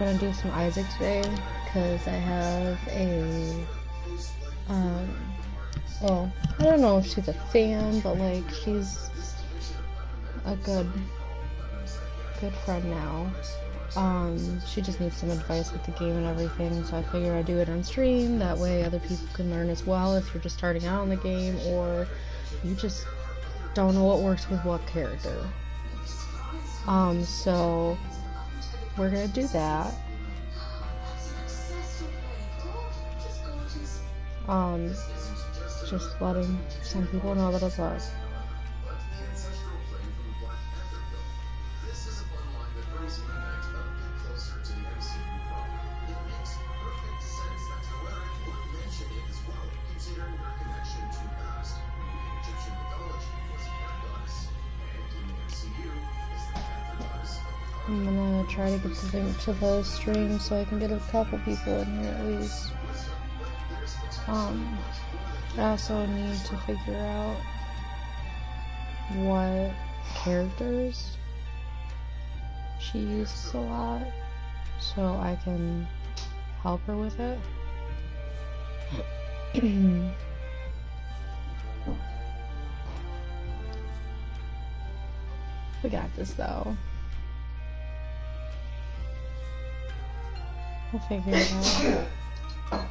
gonna do some Isaac today because I have a well, I don't know if she's a fan, but like she's a good friend now. She just needs some advice with the game and everything, so I figured I'd do it on stream, that way other people can learn as well if you're just starting out in the game or you just don't know what works with what character. So we're gonna do that. Just letting some people know that it's us. I'm gonna try to get the link to the stream so I can get a couple people in here at least. I also need to figure out what characters she uses a lot so I can help her with it. We got this though. We'll figure it out.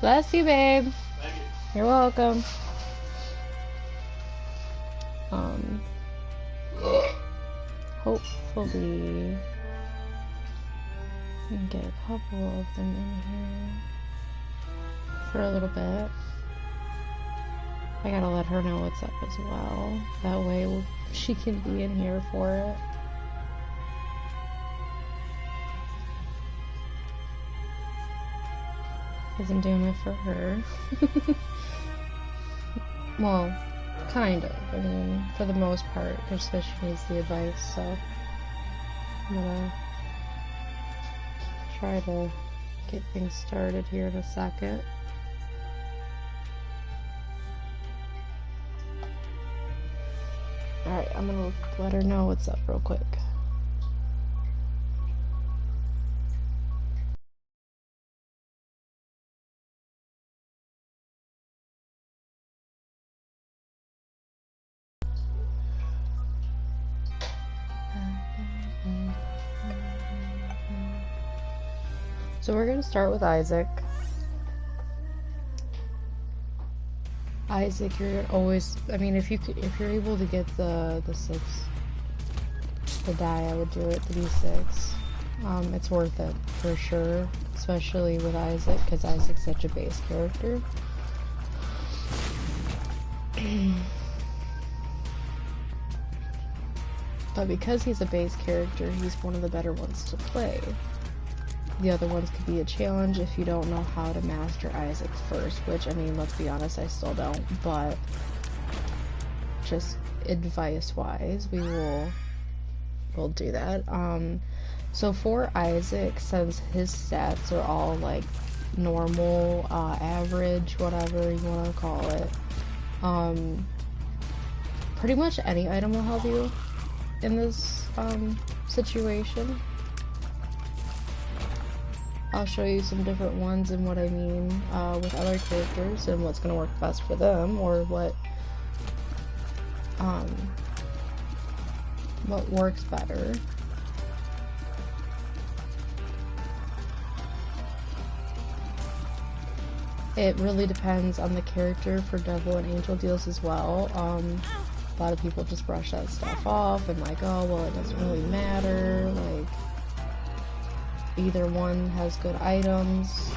Bless you, babe. Thank you. You're welcome. Hopefully we can get a couple of them in here for a little bit. I gotta let her know what's up as well. That way she can be in here for it. Because I'm doing it for her. Well, kind of. I mean, for the most part, just because she needs the advice, so I'm gonna try to get things started here in a second. Alright, I'm gonna let her know what's up real quick. So we're gonna start with Isaac. Isaac, you're always, I mean, if you're able to get the die, I would do it, the D6. It's worth it for sure, especially with Isaac, because Isaac's such a base character. But because he's a base character, he's one of the better ones to play. The other ones could be a challenge if you don't know how to master Isaac first, which, I mean, let's be honest, I still don't, but just advice-wise, we'll do that. So for Isaac, since his stats are all, like, normal, average, whatever you want to call it, pretty much any item will help you in this, situation. I'll show you some different ones and what I mean with other characters and what's going to work best for them, or what works better. It really depends on the character for Devil and Angel deals as well. A lot of people just brush that stuff off and like, oh, well, it doesn't really matter, like, either one has good items,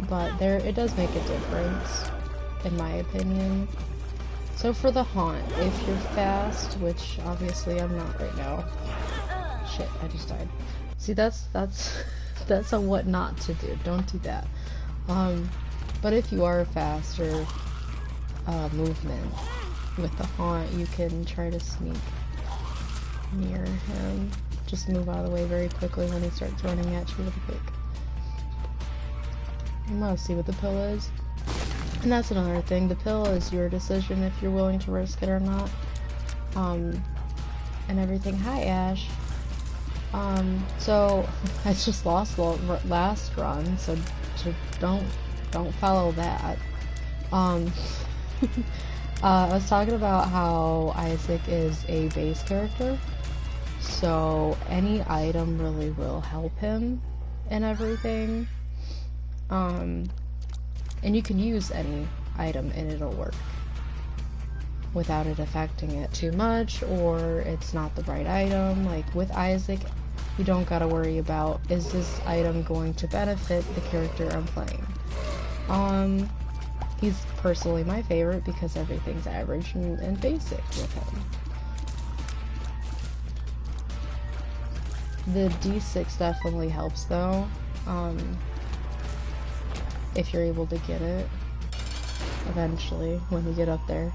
but it does make a difference, in my opinion. So for the haunt, if you're fast, which obviously I'm not right now. Shit, I just died. See, that's a what not to do. Don't do that. But if you are a faster movement with the haunt, you can try to sneak near him. Just move out of the way very quickly when he starts running at you really quick. I'm gonna see what the pill is. And that's another thing. The pill is your decision if you're willing to risk it or not. And everything. Hi, Ash. So I just lost last run, so don't follow that. Um, I was talking about how Isaac is a base character, so any item really will help him and everything. And you can use any item and it'll work without it affecting it too much, or it's not the right item. Like with Isaac, you don't gotta worry about, is this item going to benefit the character I'm playing? He's personally my favorite because everything's average and basic with him. The D6 definitely helps though, if you're able to get it eventually when you get up there.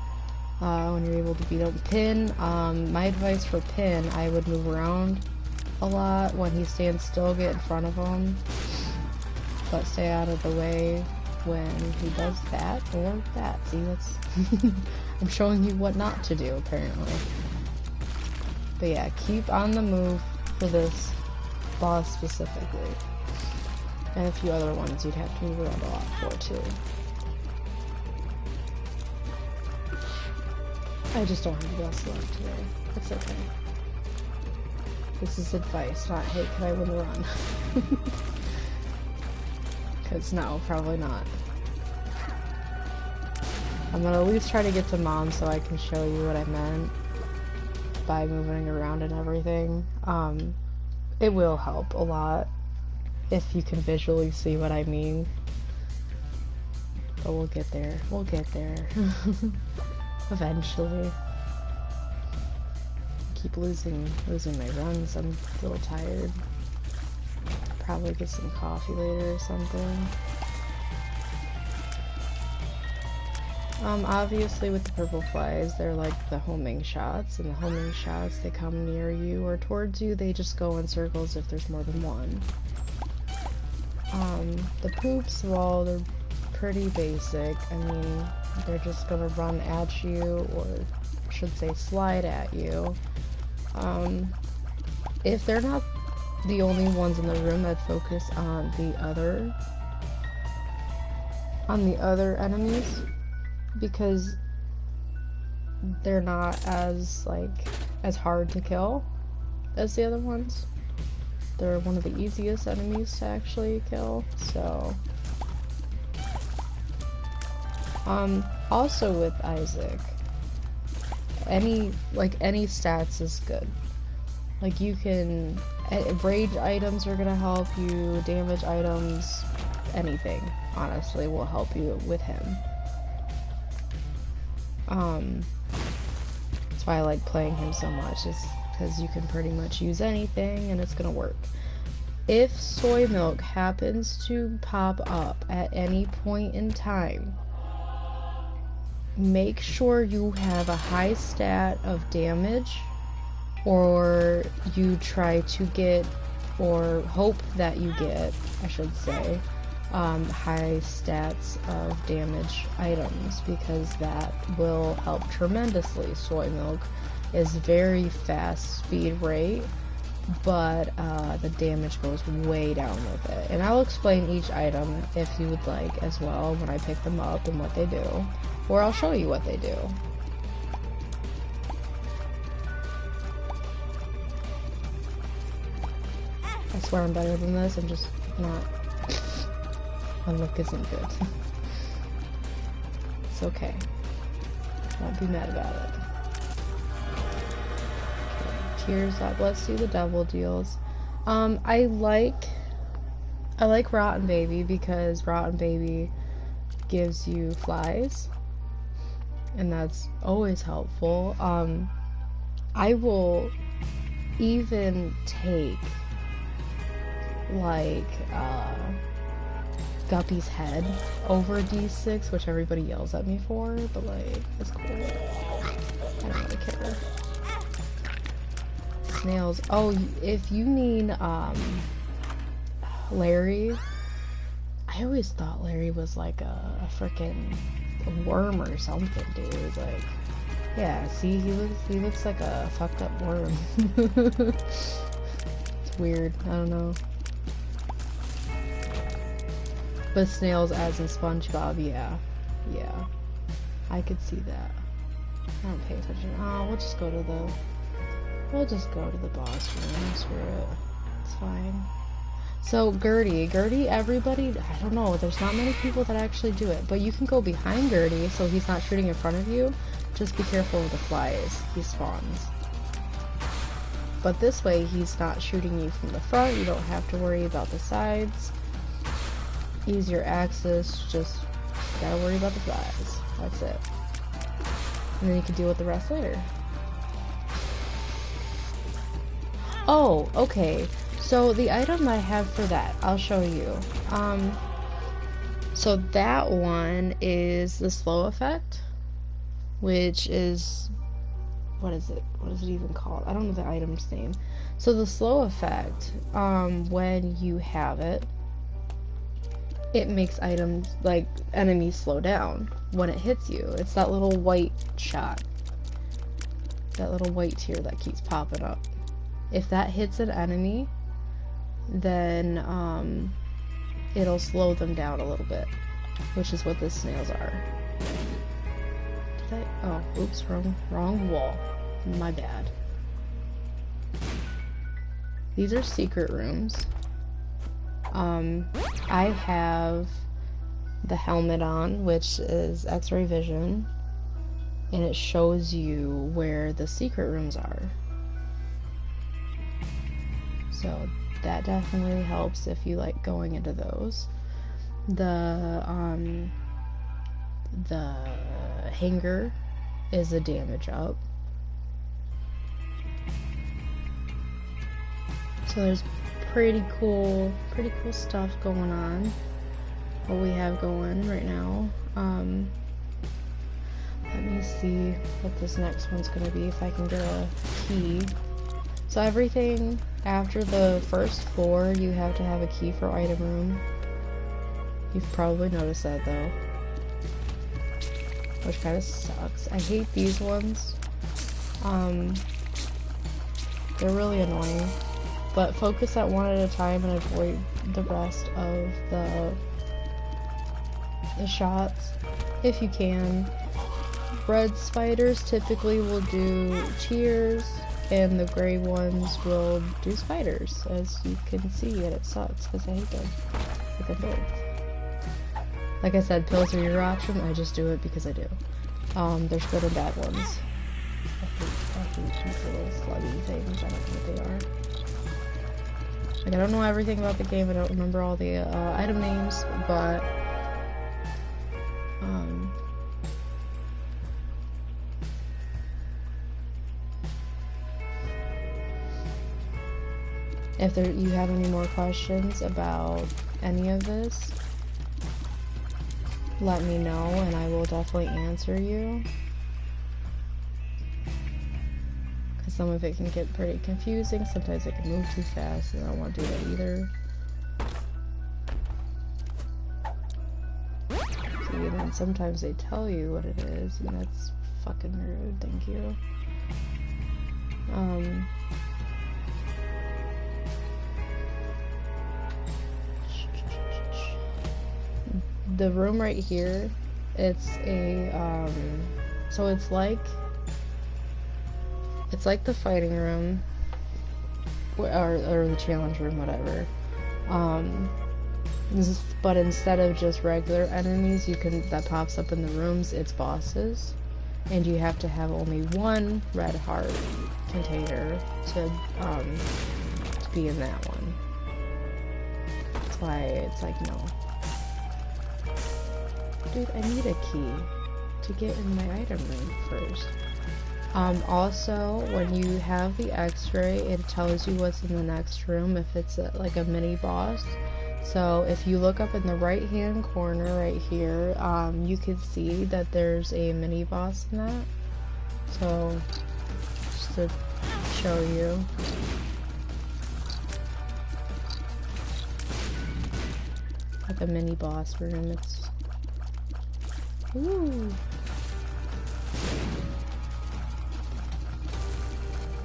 When you're able to beat up Pin, my advice for Pin, I would move around a lot. When he stands still, get in front of him, but stay out of the way when he does that or that. See, that's I'm showing you what not to do apparently. But yeah, keep on the move for this boss specifically, and a few other ones you'd have to move around a lot for too. I just don't have the best luck today. It's okay. This is advice, not, hey, can I win the run? Because no, probably not. I'm gonna at least try to get to Mom so I can show you what I meant by moving around and everything. It will help a lot if you can visually see what I mean. But we'll get there. We'll get there. Eventually. I keep losing my runs. I'm a little tired. Probably get some coffee later or something. Obviously with the purple flies, they're like the homing shots, and the homing shots, they come near you or towards you, they just go in circles if there's more than one. The poops, well, they're pretty basic. I mean, they're just gonna run at you, or I should say slide at you. If they're not the only ones in the room, I'd focus on the other enemies, because they're not as hard to kill as the other ones. They're one of the easiest enemies to actually kill, so also with Isaac, any stats is good. Like, you can, rage items are gonna help you, damage items, anything, honestly, will help you with him. That's why I like playing him so much, is because you can pretty much use anything and it's gonna work. If soy milk happens to pop up at any point in time, make sure you have a high stat of damage, or you try to get, or hope that you get, I should say, high stats of damage items, because that will help tremendously. Soy milk is very fast speed rate, but the damage goes way down with it. And I'll explain each item if you would like as well when I pick them up and what they do, or I'll show you what they do. I swear I'm better than this, I'm just not. My look isn't good. It's okay. Won't be mad about it. Okay, tears up. Let's do the double deals. I like Rotten Baby because Rotten Baby gives you flies, and that's always helpful. I will even take Guppy's head over D6, which everybody yells at me for, but it's cool. I don't really care. Snails. Oh, if you need Larry, I always thought Larry was like a freaking worm or something, dude. Like, yeah, see, he looks like a fucked up worm. weird. I don't know. But snails as in SpongeBob, yeah. Yeah. I could see that. I don't pay attention. Oh, we'll just go to the boss room. Screw it. It's fine. So, Gertie, everybody, I don't know, there's not many people that actually do it, but you can go behind Gertie so he's not shooting in front of you. Just be careful of the flies. He spawns. But this way, he's not shooting you from the front. You don't have to worry about the sides. Easier access, just gotta worry about the flies. That's it. And then you can deal with the rest later. Oh, okay. So the item I have for that, I'll show you. So that one is the slow effect, which is, what is it? What is it even called? I don't know the item's name. So the slow effect, when you have it, it makes items, like, enemies slow down when it hits you. It's that little white shot. That little white tear that keeps popping up. If that hits an enemy, then it'll slow them down a little bit, which is what the snails are. Did I? Oh, oops, wrong wall. My bad. These are secret rooms. I have the helmet on, which is X-ray vision, and it shows you where the secret rooms are. So that definitely helps if you like going into those. The hanger is a damage up. So there's pretty cool stuff going on. What we have going right now. Let me see what this next one's gonna be, if I can get a key. So everything after the first floor, you have to have a key for item room. You've probably noticed that though. Which kind of sucks. I hate these ones. They're really annoying. But focus at one at a time and avoid the rest of the shots if you can. Red spiders typically will do tears, and the gray ones will do spiders, as you can see, and it sucks because I hate them. I hate them both. Like I said, pills are your option. I just do it because I do. There's good and bad ones. I hate these little sluggy things. I don't know what they are. Like, I don't know everything about the game. I don't remember all the item names, but if you have any more questions about any of this, let me know and I will definitely answer you. Because some of it can get pretty confusing. Sometimes it can move too fast and I don't want to do that either. See, and then sometimes they tell you what it is, and that's fucking rude. Thank you. The room right here, it's a so it's like the fighting room or the challenge room, whatever. But instead of just regular enemies that pops up in the rooms, it's bosses, and you have to have only one red heart container to be in that one. That's why it's like, no. Dude, I need a key to get in my item room first. Also, when you have the x-ray, it tells you what's in the next room if it's like a mini boss. So if you look up in the right hand corner right here, you can see that there's a mini boss in that. So, just to show you. Like a mini boss room, it's... Ooh.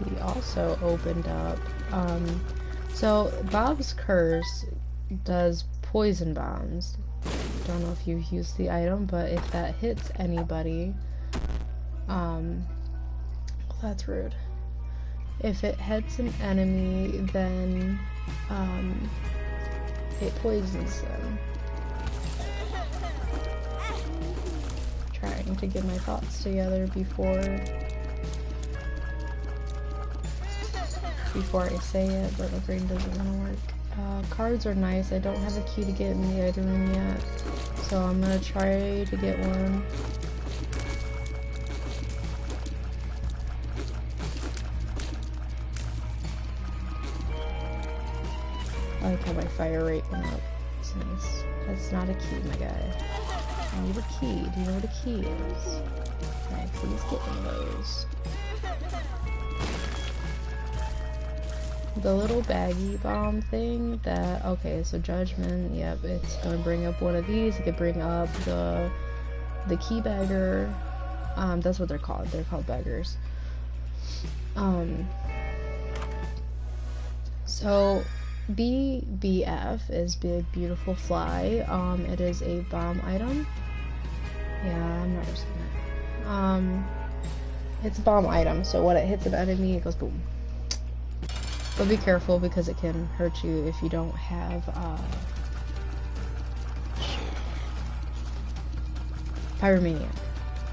We also opened up, So Bob's Curse does poison bombs. Don't know if you've used the item, but if that hits anybody, well, that's rude. If it hits an enemy, then it poisons them. Trying to get my thoughts together before I say it, but my brain doesn't want to work. Cards are nice. I don't have a key to get in the other room yet, so I'm gonna try to get one. I like how my fire rate went up. It's nice. That's not a key, my guy. I need a key. Do you know what a key is? Can I please get one of those? The little baggy bomb thing that, okay, so judgment, yep, it's gonna bring up one of these. It could bring up the key beggar. That's what they're called. They're called beggars. So BBF is Big Beautiful Fly. It is a bomb item. Yeah, I'm not risking it. It's a bomb item, so when it hits an enemy, it goes boom. But be careful because it can hurt you if you don't have, Pyromaniac.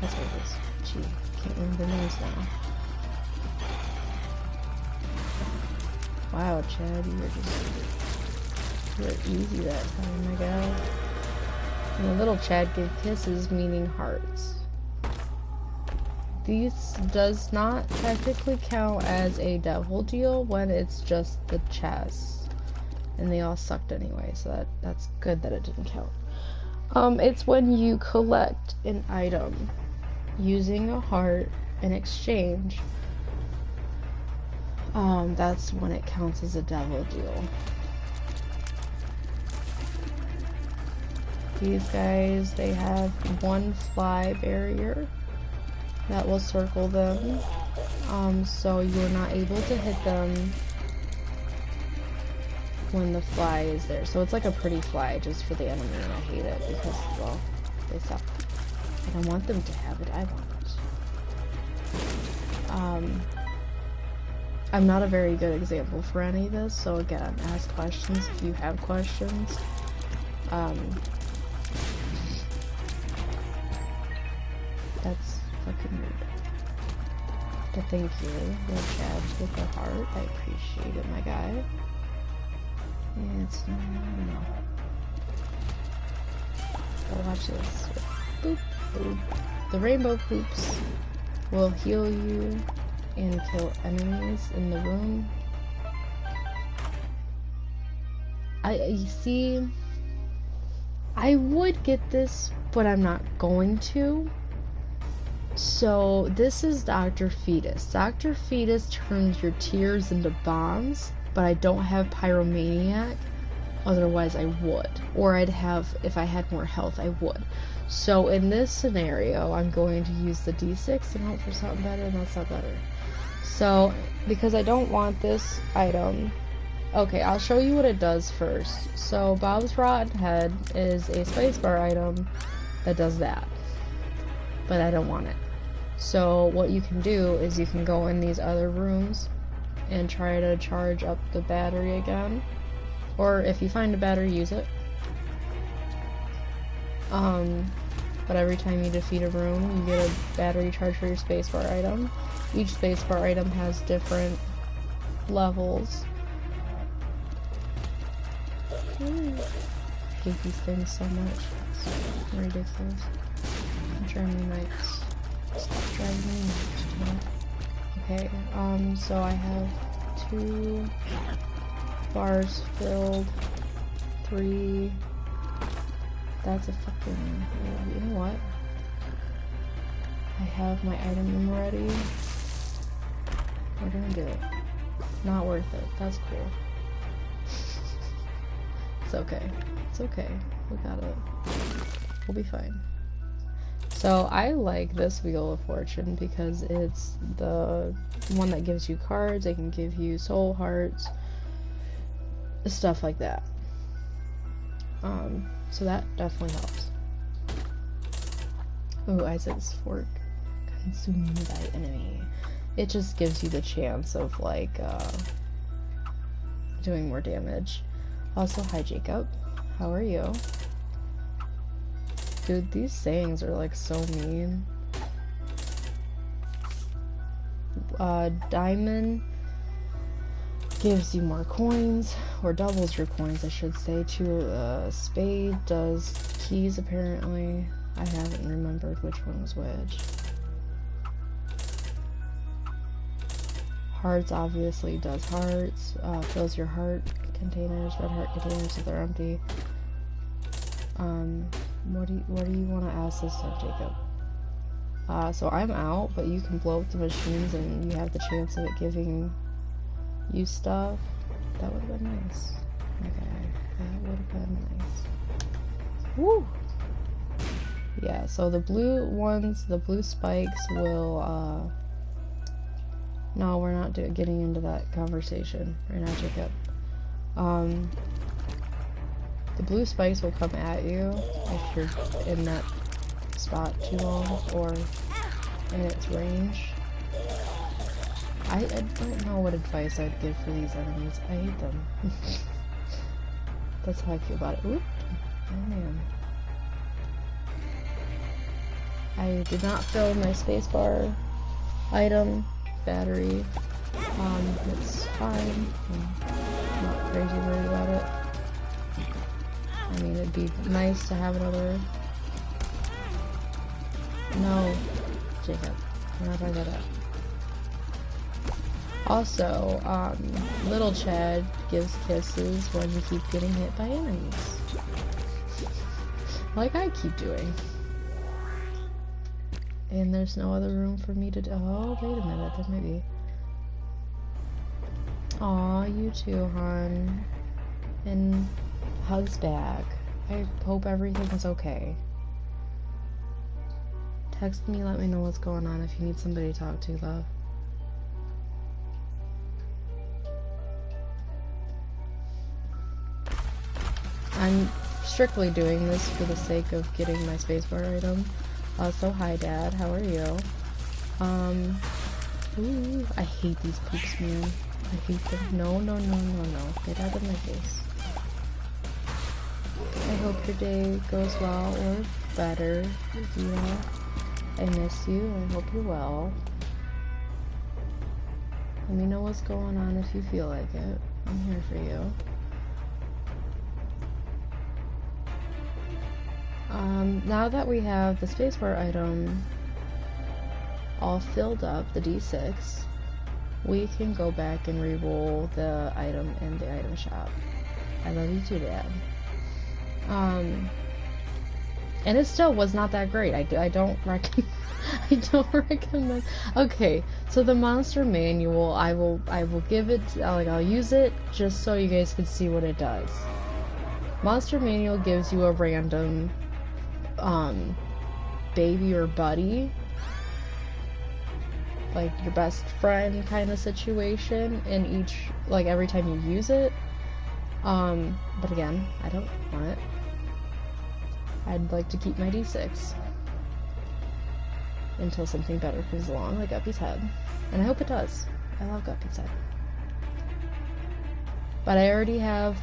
That's what it is. Gee, can't remember names now. Wow, Chad, you were easy that time, my guy. And the little Chad gave kisses, meaning hearts. These does not technically count as a devil deal when it's just the chests. And they all sucked anyway, so that's good that it didn't count. It's when you collect an item using a heart in exchange. That's when it counts as a devil deal. These guys, they have one fly barrier that will circle them, so you're not able to hit them when the fly is there. So it's like a pretty fly just for the enemy, and I hate it because, well, they suck. I don't want them to have it, I want it. I'm not a very good example for any of this, so again, ask questions if you have questions. That's fucking rude. But thank you, the Chad with the heart. I appreciate it, my guy. Yeah, it's I don't know. But watch this. Boop, boop. The rainbow poops will heal you and kill enemies in the room. You see, I would get this, but I'm not going to. So this is Dr. Fetus. Dr. Fetus turns your tears into bombs, but I don't have Pyromaniac. Otherwise I would. Or I'd have, if I had more health, I would. So in this scenario, I'm going to use the D6 and hope for something better, and that's not better. So, because I don't want this item, okay, I'll show you what it does first. So Bob's Rotten Head is a spacebar item that does that. But I don't want it. So what you can do is you can go in these other rooms and try to charge up the battery again. Or if you find a battery, use it. But every time you defeat a room, you get a battery charge for your spacebar item. Each spacebar item has different levels. I hate these things so much. It's ridiculous. I'm trying to like stop driving me nuts. Okay, so I have 2 bars filled, 3. That's a fucking, you know what? I have my item room ready. We're gonna do it. Not worth it. That's cool. It's okay. It's okay. We got it. We'll be fine. So I like this Wheel of Fortune because it's the one that gives you cards. It can give you soul hearts. stuff like that. So that definitely helps. Oh, Isaac's fork. Consumed by enemy. It just gives you the chance of, like, doing more damage. Also, hi Jacob. How are you? Dude, these sayings are, like, so mean. Diamond gives you more coins, or doubles your coins, I should say, to spade does keys, apparently. I haven't remembered which one was which. Hearts obviously does hearts, fills your heart containers, red heart containers if they're empty. What do you want to ask this time, Jacob? So I'm out, but you can blow up the machines and you have the chance of it giving you stuff. That would have been nice. Okay, that would have been nice. Woo! Yeah, so the blue ones, the blue spikes will, no, we're not getting into that conversation right now, Jacob. The blue spikes will come at you if you're in that spot too long, or in its range. I don't know what advice I'd give for these enemies. I hate them. That's how I feel about it. Oop. Oh man. I did not fill my spacebar item battery. It's fine. I'm not crazy worried about it. I mean, it'd be nice to have another. No, Jacob, I'm not talking about that. Also, little Chad gives kisses when you keep getting hit by enemies. Like I keep doing. And there's no other room for me to do. Oh, wait a minute, there might be. Aw, you too, hon. And hugs back. I hope everything's okay. Text me, let me know what's going on if you need somebody to talk to, love. I'm strictly doing this for the sake of getting my spacebar item. So hi Dad, how are you? Ooh, I hate these poops, man. I hate them. No, no, no, no, no. Get out of my face. I hope your day goes well or better. Yeah. I miss you. I hope you're well. Let me know what's going on if you feel like it. I'm here for you. Now that we have the spacebar item all filled up, the D6, we can go back and re-roll the item in the item shop. I love you too, Dad. And it still was not that great. I don't recommend. I don't recommend. Okay, so the monster manual, I will give it. I'll use it just so you guys can see what it does. Monster manual gives you a random baby or buddy, like your best friend kind of situation in each, like every time you use it. But again, I don't want it. I'd like to keep my D6 until something better comes along, like Guppy's head. And I hope it does. I love Guppy's head. But I already have,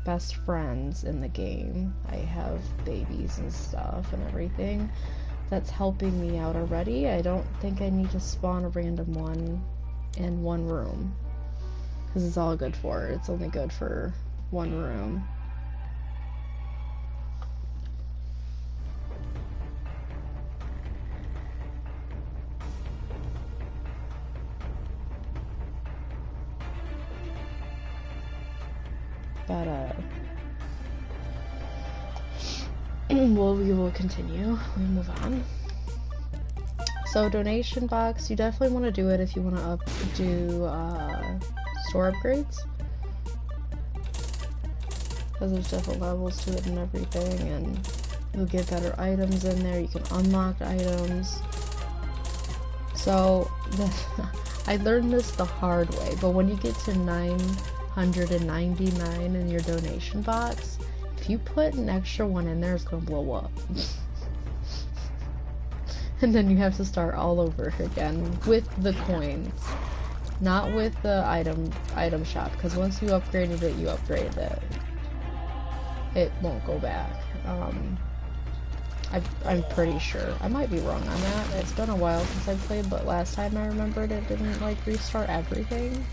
best friends in the game. I have babies and stuff and everything that's helping me out already. I don't think I need to spawn a random one in one room, because it's all good for it. It's only good for one room. But we will continue. We move on. So donation box, you definitely want to do it if you want to do store upgrades, because there's different levels to it and everything, and you'll get better items in there. You can unlock items. So I learned this the hard way, but when you get to 199 in your donation box. If you put an extra one in there, it's gonna blow up. And then you have to start all over again with the coins. Not with the item shop, because once you upgraded it, you upgraded it. It won't go back. I'm pretty sure. I might be wrong on that. It's been a while since I played, but last time I remembered it didn't like restart everything.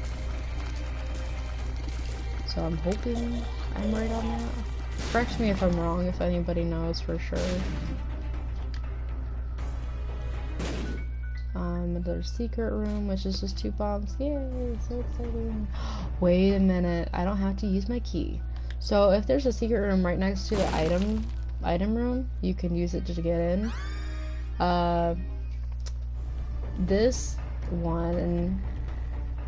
So I'm hoping I'm right on that. Correct me if I'm wrong, if anybody knows for sure. Another secret room, which is just 2 bombs. Yay, so exciting. Wait a minute, I don't have to use my key. So if there's a secret room right next to the item room, you can use it to get in. This one,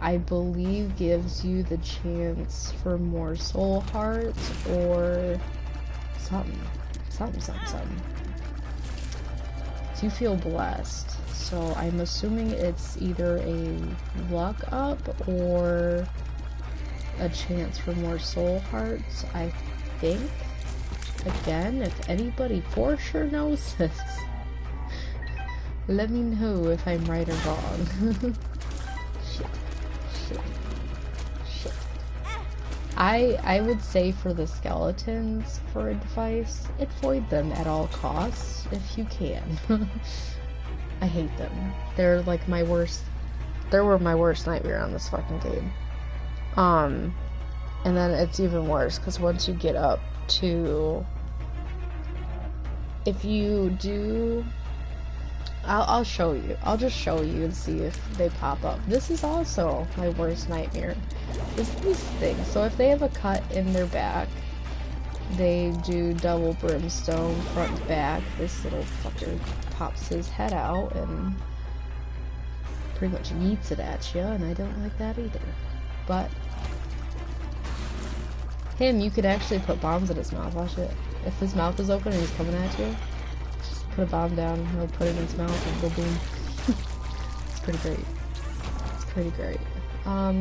I believe, gives you the chance for more soul hearts or something. So you feel blessed. So I'm assuming it's either a luck up or a chance for more soul hearts, I think. Again, if anybody for sure knows this, let me know if I'm right or wrong. Shit. I would say for the skeletons, for advice, avoid them at all costs if you can. I hate them. They're like my worst. They were my worst nightmare on this fucking game. And then it's even worse because once you get up to, if you do, I'll show you. I'll just show you and see if they pop up. This is also my worst nightmare. Is these things. So if they have a cut in their back, they do double brimstone front to back. This little fucker pops his head out and pretty much yeets it at you, and I don't like that either. But him, you could actually put bombs in his mouth. Watch it. If his mouth is open and he's coming at you, just put a bomb down and he'll put it in his mouth and go boom. It's pretty great. It's pretty great.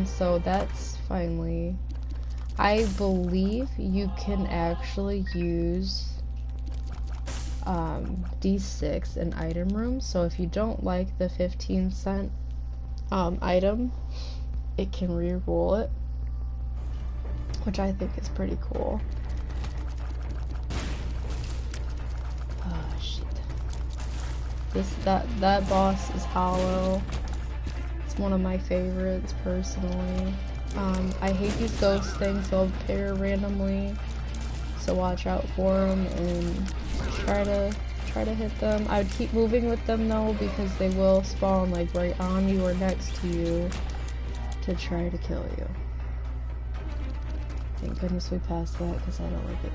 So that's finally, I believe you can actually use D6 in item rooms. So if you don't like the 15-cent item, it can re-roll it, which I think is pretty cool. Oh shit. That boss is hollow. It's one of my favorites personally. I hate these ghost things. They'll appear randomly, so watch out for them and try to hit them. I would keep moving with them though, because they will spawn like right on you or next to you to try to kill you. Thank goodness we passed that because I don't like it.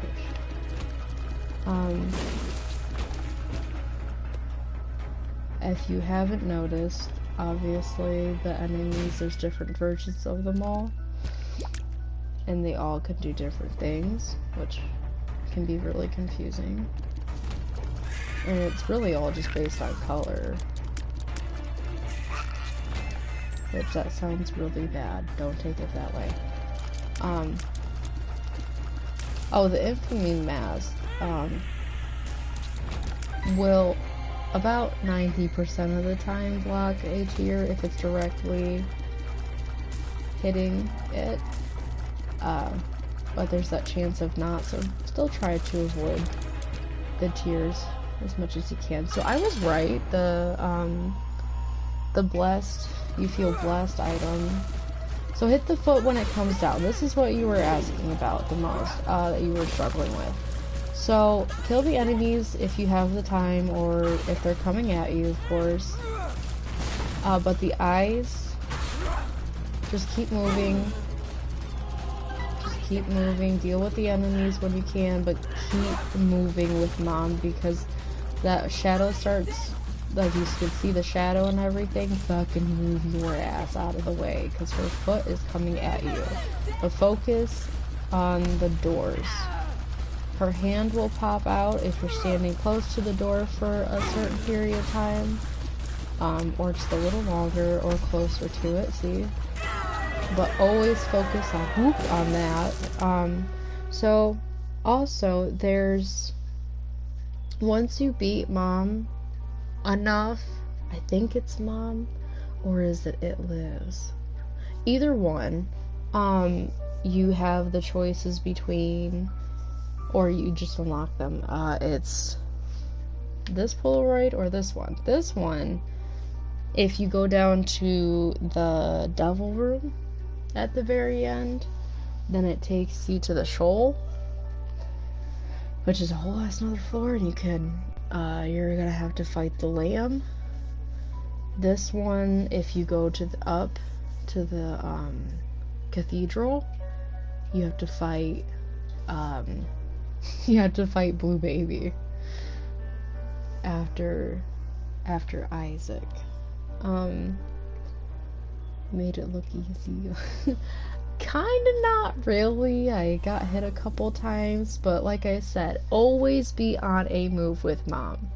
If you haven't noticed, obviously the enemies, there's different versions of them all, and they all can do different things, which can be really confusing. And it's really all just based on color. Which, that sounds really bad. Don't take it that way. Oh, the infamy mask, will about 90% of the time block a tier if it's directly hitting it. But there's that chance of not, so still try to avoid the tiers as much as you can. So I was right, the blessed, you feel blessed item. So hit the foot when it comes down. This is what you were asking about the most, that you were struggling with. So kill the enemies if you have the time, or if they're coming at you, of course. But the eyes, just keep moving. Keep moving, deal with the enemies when you can, but keep moving with Mom, because that shadow starts, like you can see the shadow and everything, fucking move your ass out of the way, because her foot is coming at you. But focus on the doors. Her hand will pop out if you're standing close to the door for a certain period of time, or just a little longer, or closer to it, see? but always focus on that. So also there's, once you beat mom enough, I think it's mom, or is it lives? Either one, you have the choices between, or you just unlock them. It's this Polaroid or this one. This one, if you go down to the devil room at the very end, then it takes you to the shoal, which is a whole ass another floor, and you can, you're gonna have to fight the lamb. This one, if you go to the, up to the, cathedral, you have to fight, you have to fight Blue Baby after Isaac. Made it look easy. Kinda not really. I got hit a couple times, but like I said, always be on a move with mom.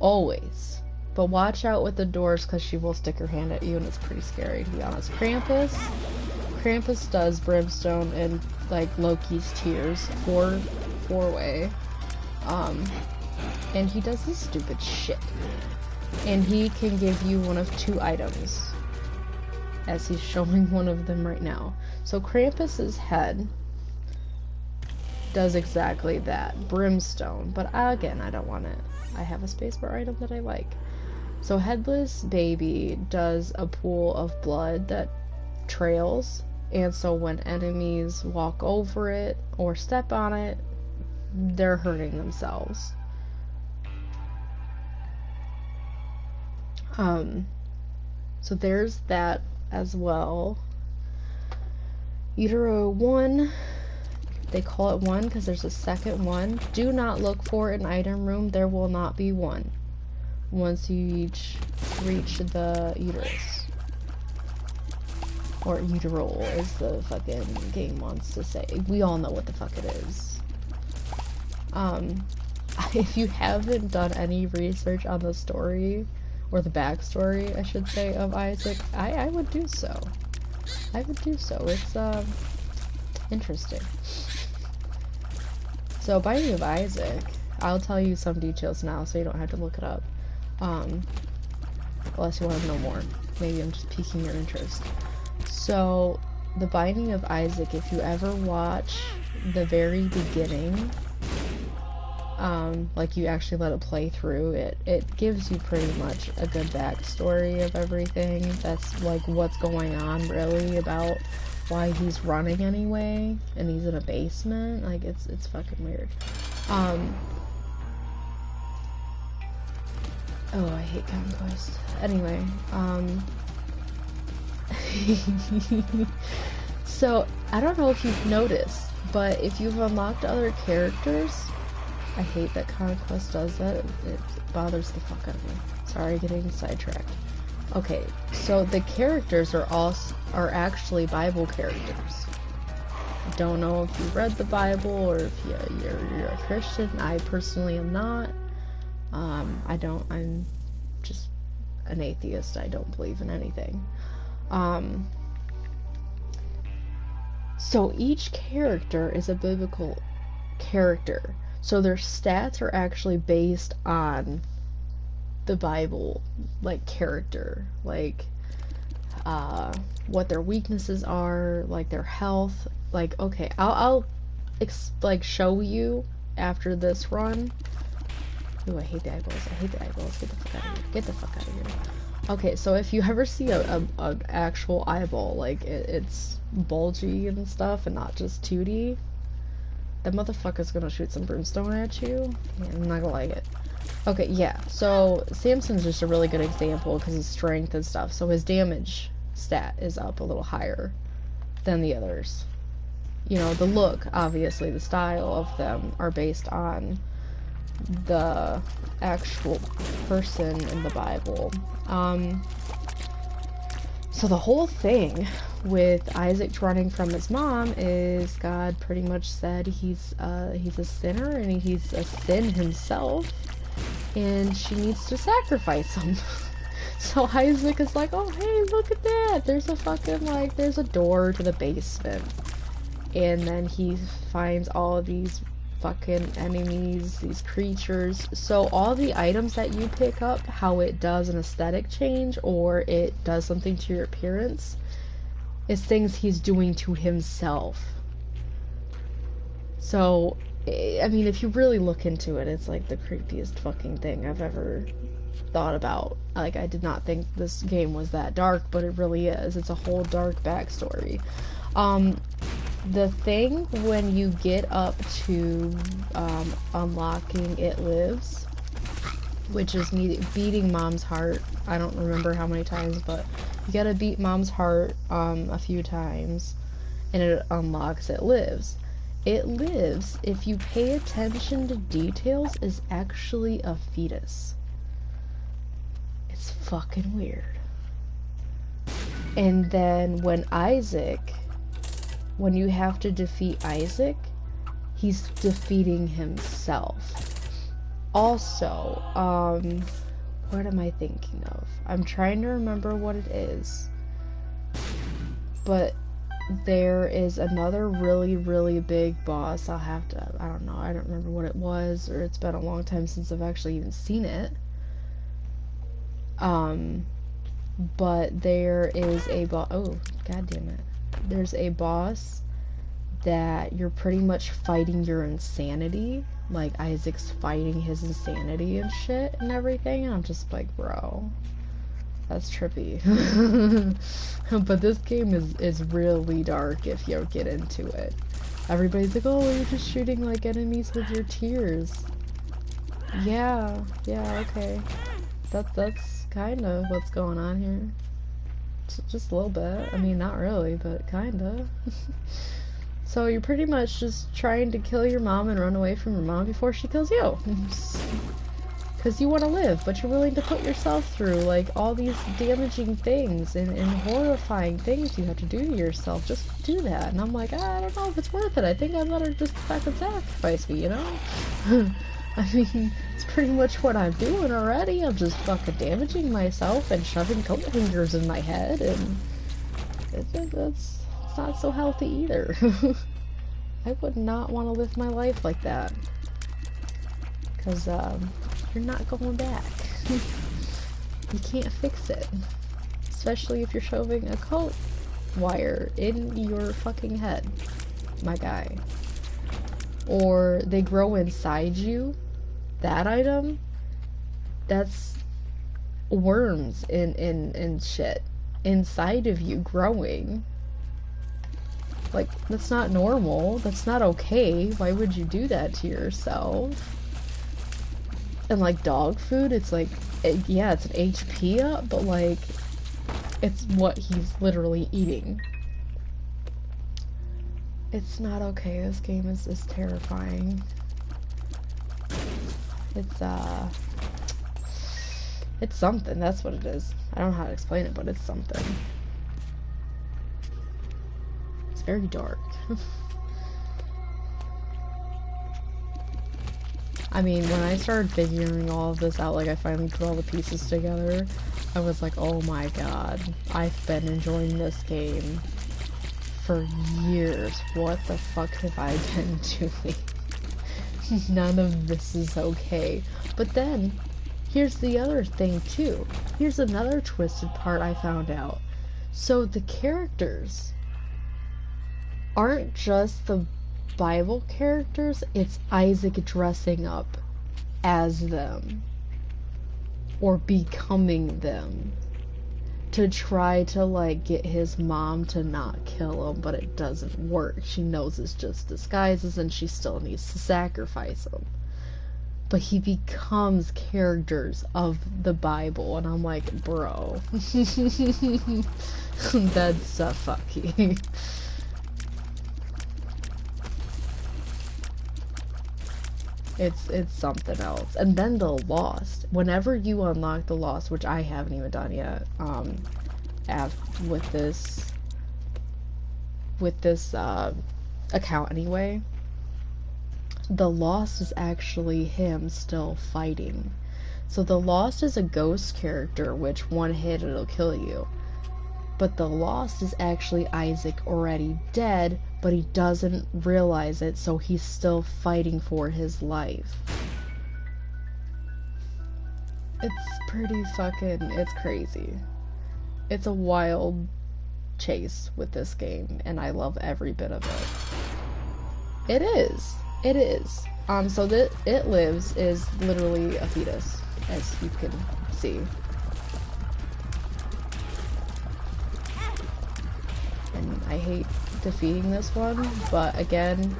Always. But watch out with the doors, because she will stick her hand at you, and it's pretty scary, to be honest. Krampus does brimstone and, like, Loki's tears, four-way. And he does this stupid shit. And he can give you one of two items, as he's showing one of them right now. So Krampus's head does exactly that, brimstone. But again, I don't want it. I have a spacebar item that I like. So Headless Baby does a pool of blood that trails, and so when enemies walk over it or step on it, they're hurting themselves. So there's that as well. Utero 1, they call it 1 because there's a second one. Do not look for an item room, there will not be one once you reach the uterus. Or uteral, as the fucking game wants to say. We all know what the fuck it is. If you haven't done any research on the story, or the backstory, I should say, of Isaac, I would do so. I would do so. It's, interesting. So, Binding of Isaac, I'll tell you some details now so you don't have to look it up. Unless you want to know more. Maybe I'm just piquing your interest. So, the Binding of Isaac, if you ever watch the very beginning, like you actually let it play through, it gives you pretty much a good backstory of everything. That's like what's going on really, about why he's running anyway, and he's in a basement. Like it's fucking weird. Oh, I hate Conquest. Anyway, so I don't know if you've noticed, but if you've unlocked other characters, I hate that Conquest does that. It bothers the fuck out of me. Sorry, getting sidetracked. Okay, so the characters are actually Bible characters. I don't know if you read the Bible or if you're a Christian. I personally am not. I'm just an atheist. I don't believe in anything. So each character is a biblical character. So their stats are actually based on the Bible, like, character. Like, what their weaknesses are, like, their health. Like, okay, I'll like, show you after this run. Ooh, I hate the eyeballs. I hate the eyeballs. Get the fuck out of here. Get the fuck out of here. Okay, so if you ever see an actual eyeball, like, it's bulgy and stuff and not just 2D, that motherfucker's gonna shoot some brimstone at you. Yeah, I'm not gonna like it. Okay, yeah, so Samson's just a really good example because his strength and stuff. So his damage stat is up a little higher than the others. You know, the look, obviously, the style of them are based on the actual person in the Bible. So the whole thing with Isaac running from his mom is God pretty much said he's a sinner and he's a sin himself, and she needs to sacrifice him. So Isaac is like, oh hey, look at that! There's a fucking, like, there's a door to the basement. And then he finds all of these fucking enemies, these creatures. So all the items that you pick up, how it does an aesthetic change or it does something to your appearance, is things he's doing to himself. So, I mean, if you really look into it, it's like the creepiest fucking thing I've ever thought about. Like, I did not think this game was that dark, but it really is. It's a whole dark backstory. The thing when you get up to unlocking It Lives, which is me beating Mom's heart, I don't remember how many times, but you gotta beat Mom's heart a few times, and it unlocks It Lives. It Lives, if you pay attention to details, is actually a fetus. It's fucking weird. And then when you have to defeat Isaac, he's defeating himself. Also, what am I thinking of? I'm trying to remember what it is. But there is another really, really big boss. I don't know, I don't remember what it was, or it's been a long time since I've actually even seen it. But there is a boss. Oh, god damn it. There's a boss that you're pretty much fighting your insanity. Like, Isaac's fighting his insanity and shit and everything. And I'm just like, bro, that's trippy. But this game is really dark if you get into it. Everybody's like, oh, you're just shooting, like, enemies with your tears. Yeah, okay. That's kind of what's going on here. Just a little bit. I mean, not really, but kinda. So you're pretty much just trying to kill your mom and run away from your mom before she kills you. Because you want to live, but you're willing to put yourself through, like, all these damaging things and horrifying things you have to do to yourself just to do that. And I'm like, I don't know if it's worth it. I think I better just fucking sacrifice me, you know? I mean, it's pretty much what I'm doing already. I'm just fucking damaging myself and shoving coat hangers in my head, and it's not so healthy either. I would not want to live my life like that. Because, you're not going back. You can't fix it. Especially if you're shoving a coat wire in your fucking head, my guy. Or they grow inside you. That item, that's worms and shit inside of you growing. Like, that's not normal. That's not okay. Why would you do that to yourself? And, like, dog food, it's like, yeah, it's an HP up, but, like, it's what he's literally eating. It's not okay. This game is terrifying. It's something, that's what it is. I don't know how to explain it, but it's something. It's very dark. I mean, when I started figuring all of this out, like, I finally put all the pieces together, I was like, oh my god, I've been enjoying this game for years. What the fuck have I been doing? None of this is okay. But then, here's the other thing too. Here's another twisted part I found out. So the characters aren't just the Bible characters, it's Isaac dressing up as them. Or becoming them. To try to, like, get his mom to not kill him, but it doesn't work. She knows it's just disguises and she still needs to sacrifice him. But he becomes characters of the Bible, and I'm like, bro. That's fucky. It's something else. And then the Lost. Whenever you unlock the Lost, which I haven't even done yet, with this account anyway, the Lost is actually him still fighting. So the Lost is a ghost character, which one hit it'll kill you. But the Lost is actually Isaac already dead, but he doesn't realize it, so he's still fighting for his life. It's pretty fucking, it's crazy. It's a wild chase with this game, and I love every bit of it. It is. It is. So that It Lives is literally a fetus, as you can see. And I hate defeating this one, but again,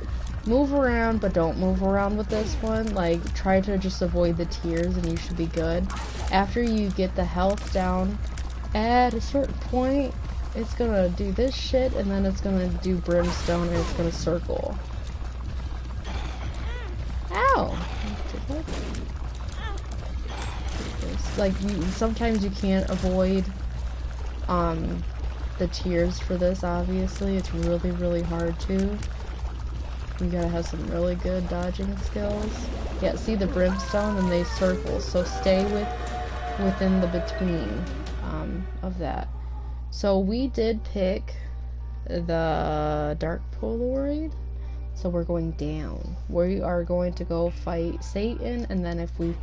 move around, but don't move around with this one. Like, try to just avoid the tears and you should be good. After you get the health down, at a certain point, it's gonna do this shit, and then it's gonna do brimstone, and it's gonna circle. Ow! Like, sometimes you can't avoid, the tears for this, obviously. It's really, really hard to. You gotta have some really good dodging skills. Yeah, see the brimstone, and they circle, so stay within the between, of that. So we did pick the Dark Polaroid, so we're going down. We are going to go fight Satan, and then if we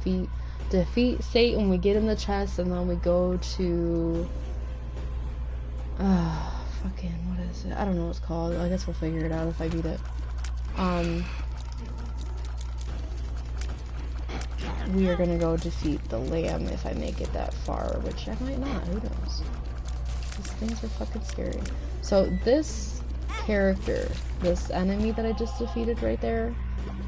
defeat Satan, we get in the chest, and then we go to fucking, what is it? I don't know what it's called. I guess we'll figure it out if I beat it. We are gonna go defeat the lamb if I make it that far, which I might not, who knows? These things are fucking scary. So this character, this enemy that I just defeated right there,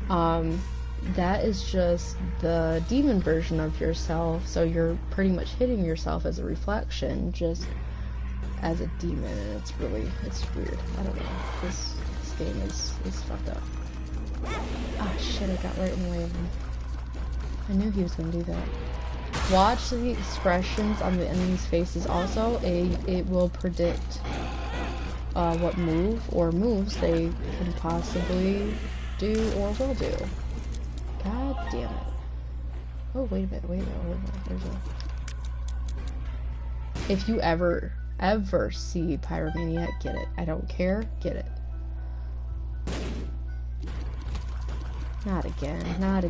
that is just the demon version of yourself, so you're pretty much hitting yourself as a reflection, just as a demon, and it's weird. I don't know. This game is fucked up. Ah, shit, I got right in the way of him. I knew he was gonna do that. Watch the expressions on the enemy's faces also. It will predict what move or moves they can possibly do or will do. God damn it. Oh, wait a minute. There's a... If you ever see Pyromaniac, get it. I don't care, get it. Not again. I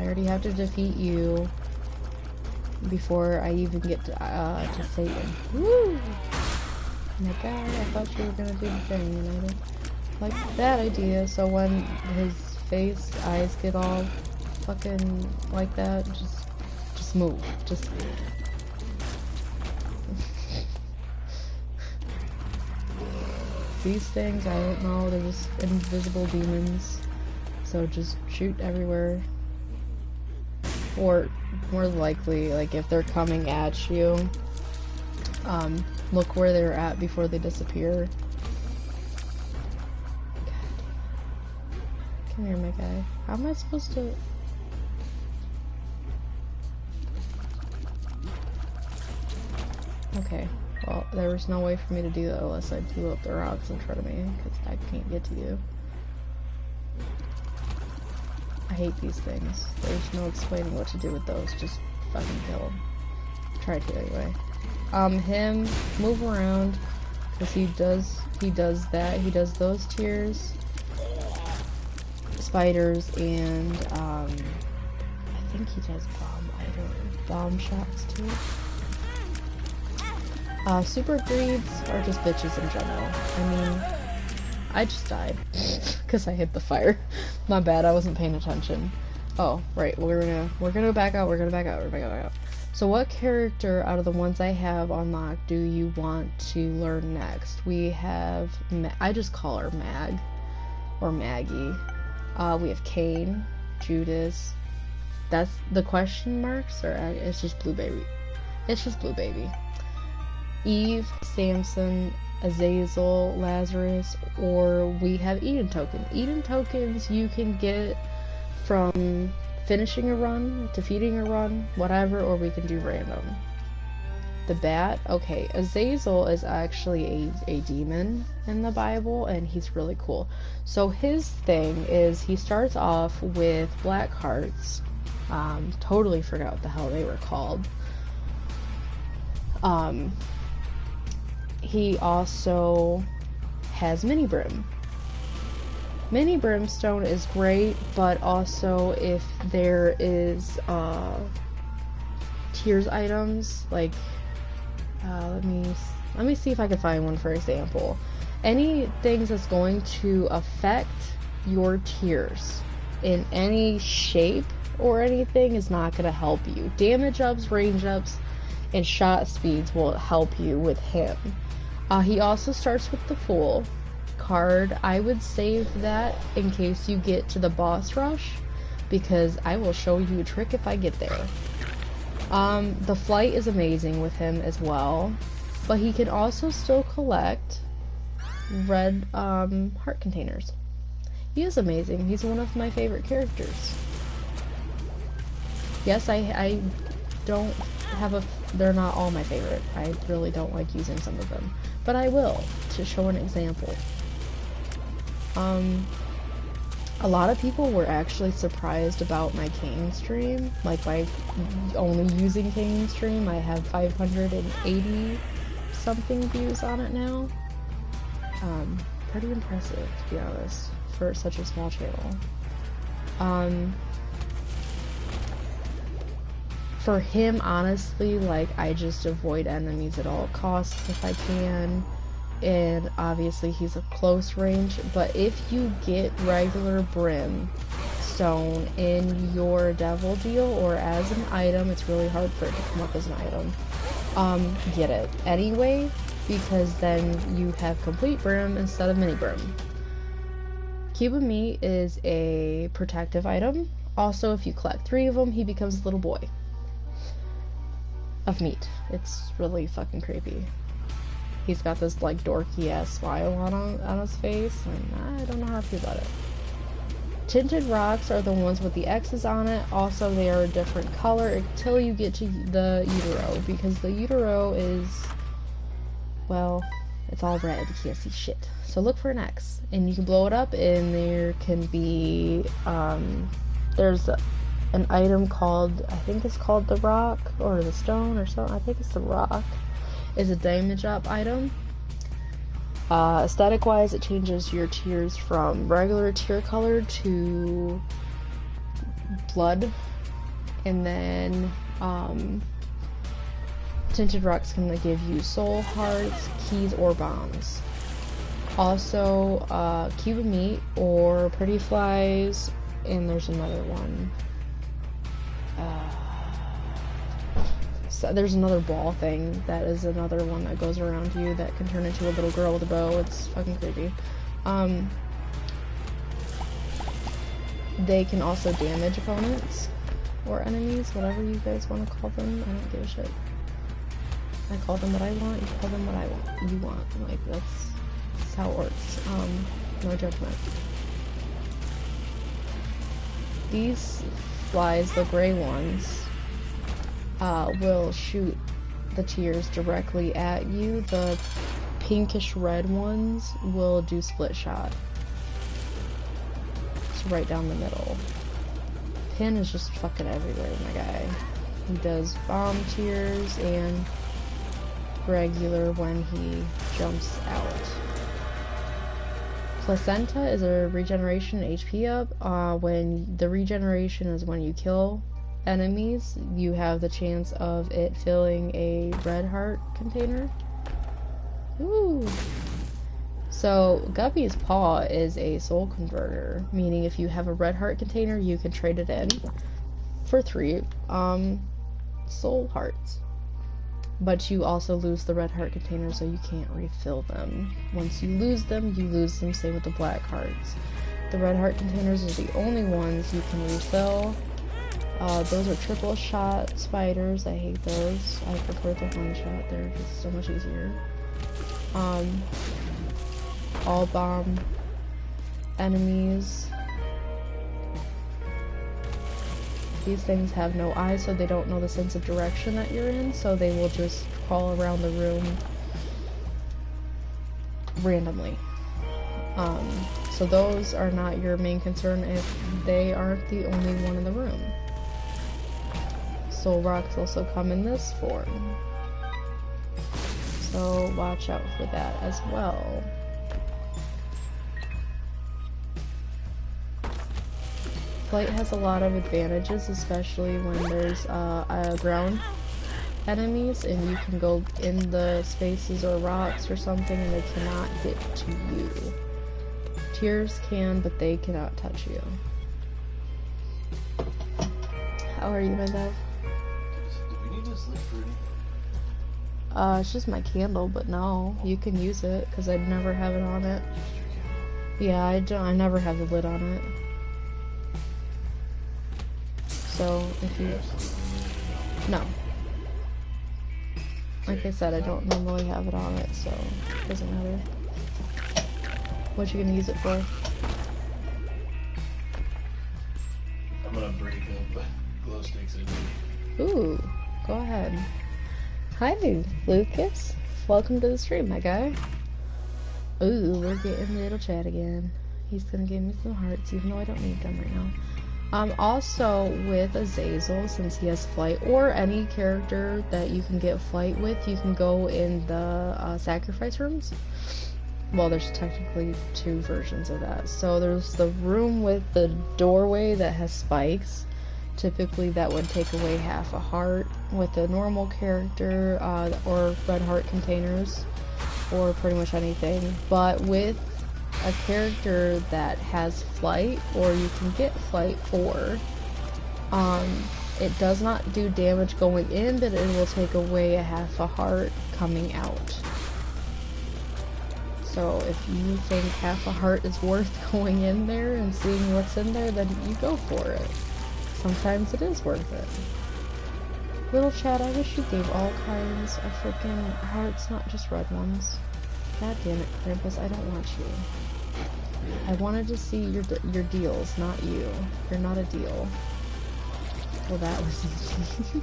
already have to defeat you before I even get to Satan. Woo! Oh my god, I thought you were gonna do the thing, and I didn't like that idea. So when his eyes get all fucking like that, just move. These things, I don't know, they're just invisible demons. So just shoot everywhere. Or, more likely, like, if they're coming at you, look where they're at before they disappear. God. Come here, my guy. How am I supposed to... Okay. Well, there was no way for me to do that unless I blew up the rocks in front of me, because I can't get to you. I hate these things. There's no explaining what to do with those. Just fucking kill them. Try to anyway. Him, move around, because he does that. He does those tears, spiders, and I think he does bomb shots too. Super greeds are just bitches in general. I mean, I just died because I hit the fire. My bad, I wasn't paying attention. Oh, right. We're gonna back out. We're gonna back out. So, what character out of the ones I have unlocked do you want to learn next? We have I just call her Mag or Maggie. We have Cain, Judas. That's the question marks, or it's just Blue Baby. It's just Blue Baby. Eve, Samson, Azazel, Lazarus, or we have Eden Token. Eden Tokens you can get from finishing a run, defeating a run, whatever, or we can do random. The Bat, okay, Azazel is actually a demon in the Bible, and he's really cool. So his thing is he starts off with black hearts, Totally forgot what the hell they were called. He also has mini brim. Mini brimstone is great, but also if there is tiers items, like let me see if I can find one. For example, any things that's going to affect your tiers in any shape or anything is not going to help you. Damage ups, range ups, and shot speeds will help you with him. He also starts with the Fool card. I would save that in case you get to the boss rush, because I will show you a trick if I get there. The flight is amazing with him as well, but he can also still collect red heart containers. He is amazing. He's one of my favorite characters. Yes, I don't have a... They're not all my favorite. I really don't like using some of them. But I will, to show an example. A lot of people were actually surprised about my Kane stream. Like, by only using Kane stream, I have 580 something views on it now. Pretty impressive, to be honest, for such a small channel. For him, honestly, like, I just avoid enemies at all costs if I can, and obviously he's a close range, but if you get regular brimstone in your devil deal or as an item, it's really hard for it to come up as an item. Get it anyway, because then you have complete brim instead of mini brim. Cube of Meat is a protective item. Also, if you collect 3 of them, he becomes a little boy of meat. It's really fucking creepy. He's got this like dorky ass smile on his face, and I don't know how to feel about it. Tinted rocks are the ones with the X's on it. Also, they are a different color until you get to the utero, because the utero is, well, it's all red. You can't see shit. So look for an X, and you can blow it up, and there can be there's an item called, I think it's called the rock or the stone or something. I think it's the rock. Is a damage up item. Aesthetic wise, it changes your tiers from regular tier color to blood, and then tinted rocks can give you soul hearts, keys, or bombs. Also, cube of meat or pretty flies, and there's another one. So there's another ball thing that is another one that goes around you that can turn into a little girl with a bow. It's fucking creepy. They can also damage opponents or enemies, whatever you guys want to call them. I don't give a shit. I call them what I want, you call them what I want. You want. Like, that's how it works. No judgment. These flies, the gray ones, will shoot the tiers directly at you. The pinkish red ones will do split shot. It's right down the middle. Pin is just fucking everywhere, my guy. He does bomb tiers and regular when he jumps out. Placenta is a regeneration HP up. When the regeneration is when you kill enemies, you have the chance of it filling a red heart container. Ooh. So Guppy's Paw is a soul converter, meaning if you have a red heart container, you can trade it in for 3 soul hearts. But you also lose the red heart container, so you can't refill them. Once you lose them, same with the black hearts. The red heart containers are the only ones you can refill. Those are triple shot spiders. I hate those. I prefer the one shot. They're just so much easier. All bomb enemies. These things have no eyes, so they don't know the sense of direction that you're in, so they will just crawl around the room randomly. So those are not your main concern if they aren't the only one in the room. soul rocks also come in this form. So watch out for that as well. Flight has a lot of advantages, especially when there's ground enemies and you can go in the spaces or rocks or something and they cannot get to you. Tears can, but they cannot touch you. How are you, my love? Do we need to sleep for anything? It's just my candle, but no, you can use it because I'd never have it on it. Yeah, I never have the lid on it. So if you no, like I said, I don't normally have it on it, so it doesn't matter. What you gonna use it for? I'm gonna break up glow sticks in. Ooh, go ahead. Hi, Lucas. Welcome to the stream, my guy. Ooh, we're getting a little chat again. He's gonna give me some hearts, even though I don't need them right now. Also, with Azazel, since he has flight, or any character that you can get flight with, you can go in the sacrifice rooms. Well, there's technically two versions of that. So there's the room with the doorway that has spikes. Typically that would take away half a heart with a normal character, or red heart containers, or pretty much anything. But with a character that has flight, or you can get flight for, it does not do damage going in, but it will take away a half a heart coming out. So if you think half a heart is worth going in there and seeing what's in there, then you go for it. Sometimes it is worth it. Little Chad, I wish you gave all kinds of freaking hearts, not just red ones. God damn it, Krampus, I don't want you. I wanted to see your deals, not you. You're not a deal. Well, that was easy.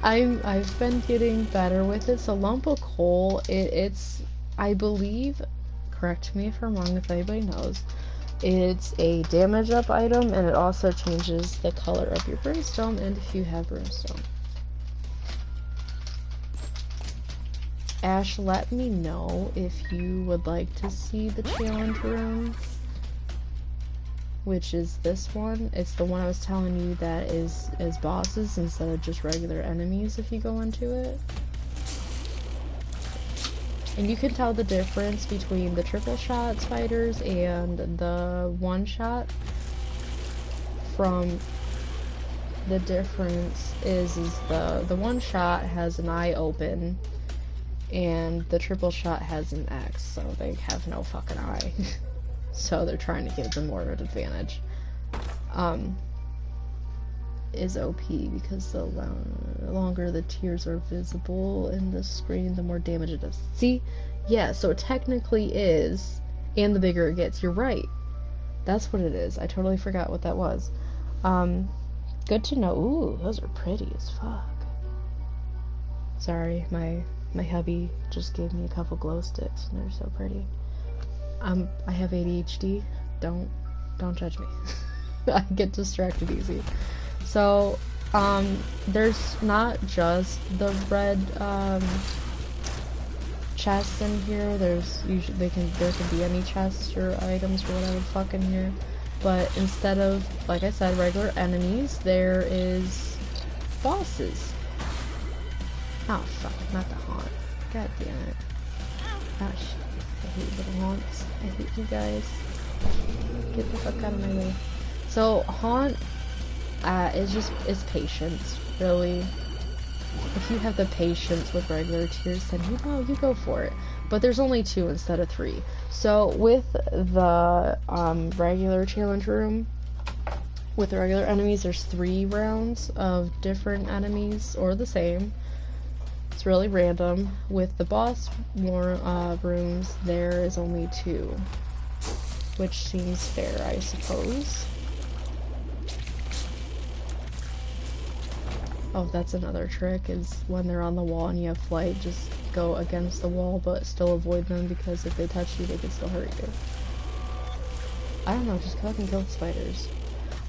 I've been getting better with it. So lump of coal, it's I believe, correct me if I'm wrong, if anybody knows, it's a damage up item, and it also changes the color of your brimstone, and if you have brimstone. Ash, let me know if you would like to see the challenge room, which is this one. It's the one I was telling you that is bosses instead of just regular enemies if you go into it. And you can tell the difference between the triple shot spiders and the one shot from the difference is the one shot has an eye open and the triple shot has an X, so they have no fucking eye. So they're trying to give them more of an advantage. Is OP because the longer the tears are visible in the screen, the more damage it does. See? Yeah, so it technically is, and the bigger it gets. You're right. That's what it is. I totally forgot what that was. Good to know. Ooh, those are pretty as fuck. Sorry, my hubby just gave me a couple glow sticks, and they're so pretty. I have ADHD. Don't judge me. I get distracted easy. So, there's not just the red, chests in here. There's usually, there can be any chests or items or whatever the fuck in here. But instead of, like I said, regular enemies, there is bosses. Oh fuck, not the haunt. God damn it. Oh shit. I hate little haunts. I hate you guys. Get the fuck out of my way. So, haunt, it's patience, really. If you have the patience with regular tears, then you go for it. But there's only 2 instead of 3. So with the regular challenge room, with the regular enemies, there's 3 rounds of different enemies, or the same. It's really random. With the boss rooms, there is only 2. Which seems fair, I suppose. Oh, that's another trick, is when they're on the wall and you have flight, just go against the wall but still avoid them, because if they touch you, they can still hurt you. I don't know, just fucking kill the spiders.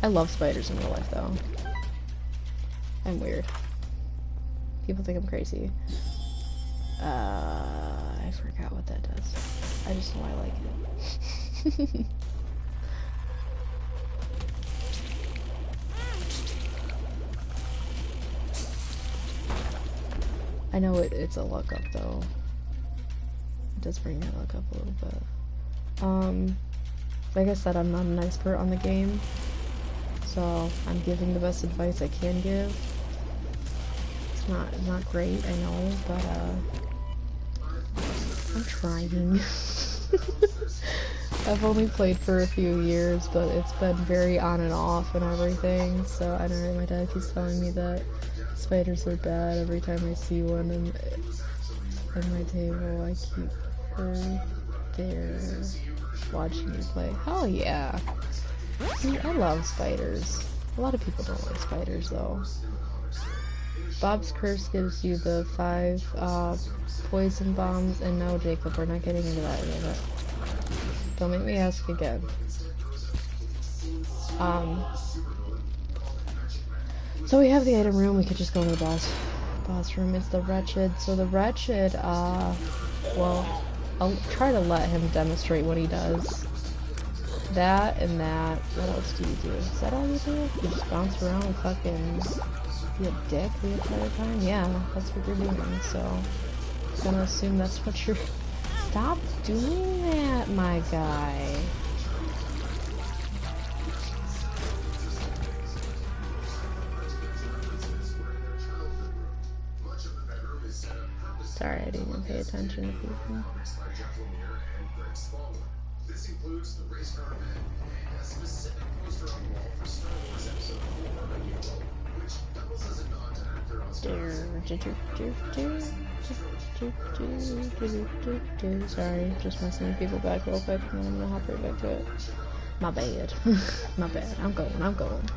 I love spiders in real life, though. I'm weird. People think I'm crazy. I forgot what that does. I just know I like it. I know it's a luck up though. It does bring that luck up a little bit. Like I said, I'm not an expert on the game, so I'm giving the best advice I can give. It's not great, I know, but I'm trying. I've only played for a few years, but it's been very on and off and everything, so I know my dad keeps telling me that spiders are bad every time I see one on my table. I keep her there watching me play. Hell yeah! See, I love spiders. A lot of people don't like spiders though. Bob's Curse gives you the 5 poison bombs, and no, Jacob, we're not getting into that yet. Don't make me ask again. So we have the item room, we could just go to the boss room. It's the Wretched. So the Wretched, well, I'll try to let him demonstrate what he does. That and that. What else do you do? Is that all you do? You just bounce around and fucking be a dick the entire time? Yeah, that's what you're doing, so I'm gonna assume that's what you're... Stop doing that, my guy. Sorry, I didn't even pay attention to people. This includes the race car event and a specific poster on the wall for Star Wars Episode 4 A New Hope, which doubles as a nod to actor on Star Wars. Sorry, just messing with people back real quick, and then I'm gonna hop right back to it. My bad. My bad. I'm going.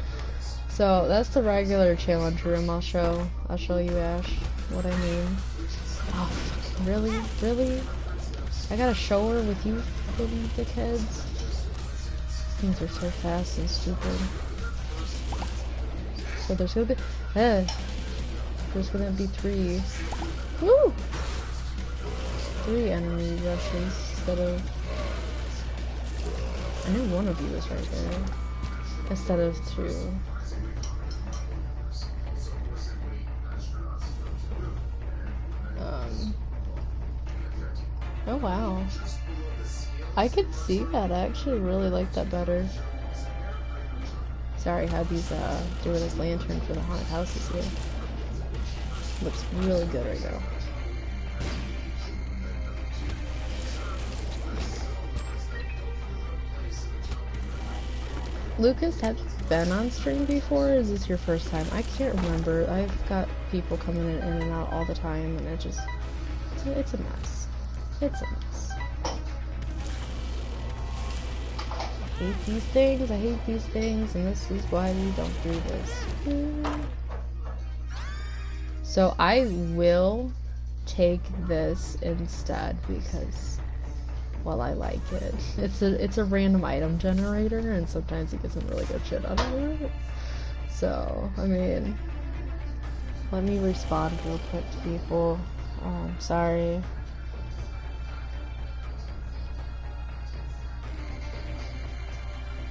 So that's the regular challenge room. I'll show you, Ash, what I mean. Oh, really? I gotta show her with you fucking dickheads? Things are so fast and stupid. So there's gonna be... there's gonna be 3... Woo! 3 enemy rushes instead of... I knew one of you was right there. Instead of 2. Oh wow. I could see that. I actually really like that better. Sorry, hubby's doing his lantern for the haunted houses here. Looks really good right now. Lucas, have you been on stream before, or is this your first time? I can't remember. I've got people coming in and out all the time, and it's a mess. It's a mess. I hate these things, and this is why we don't do this. So I will take this instead because, well, I like it. It's a random item generator, and sometimes you get some really good shit out of it. So, I mean, let me respond real quick to people. Sorry.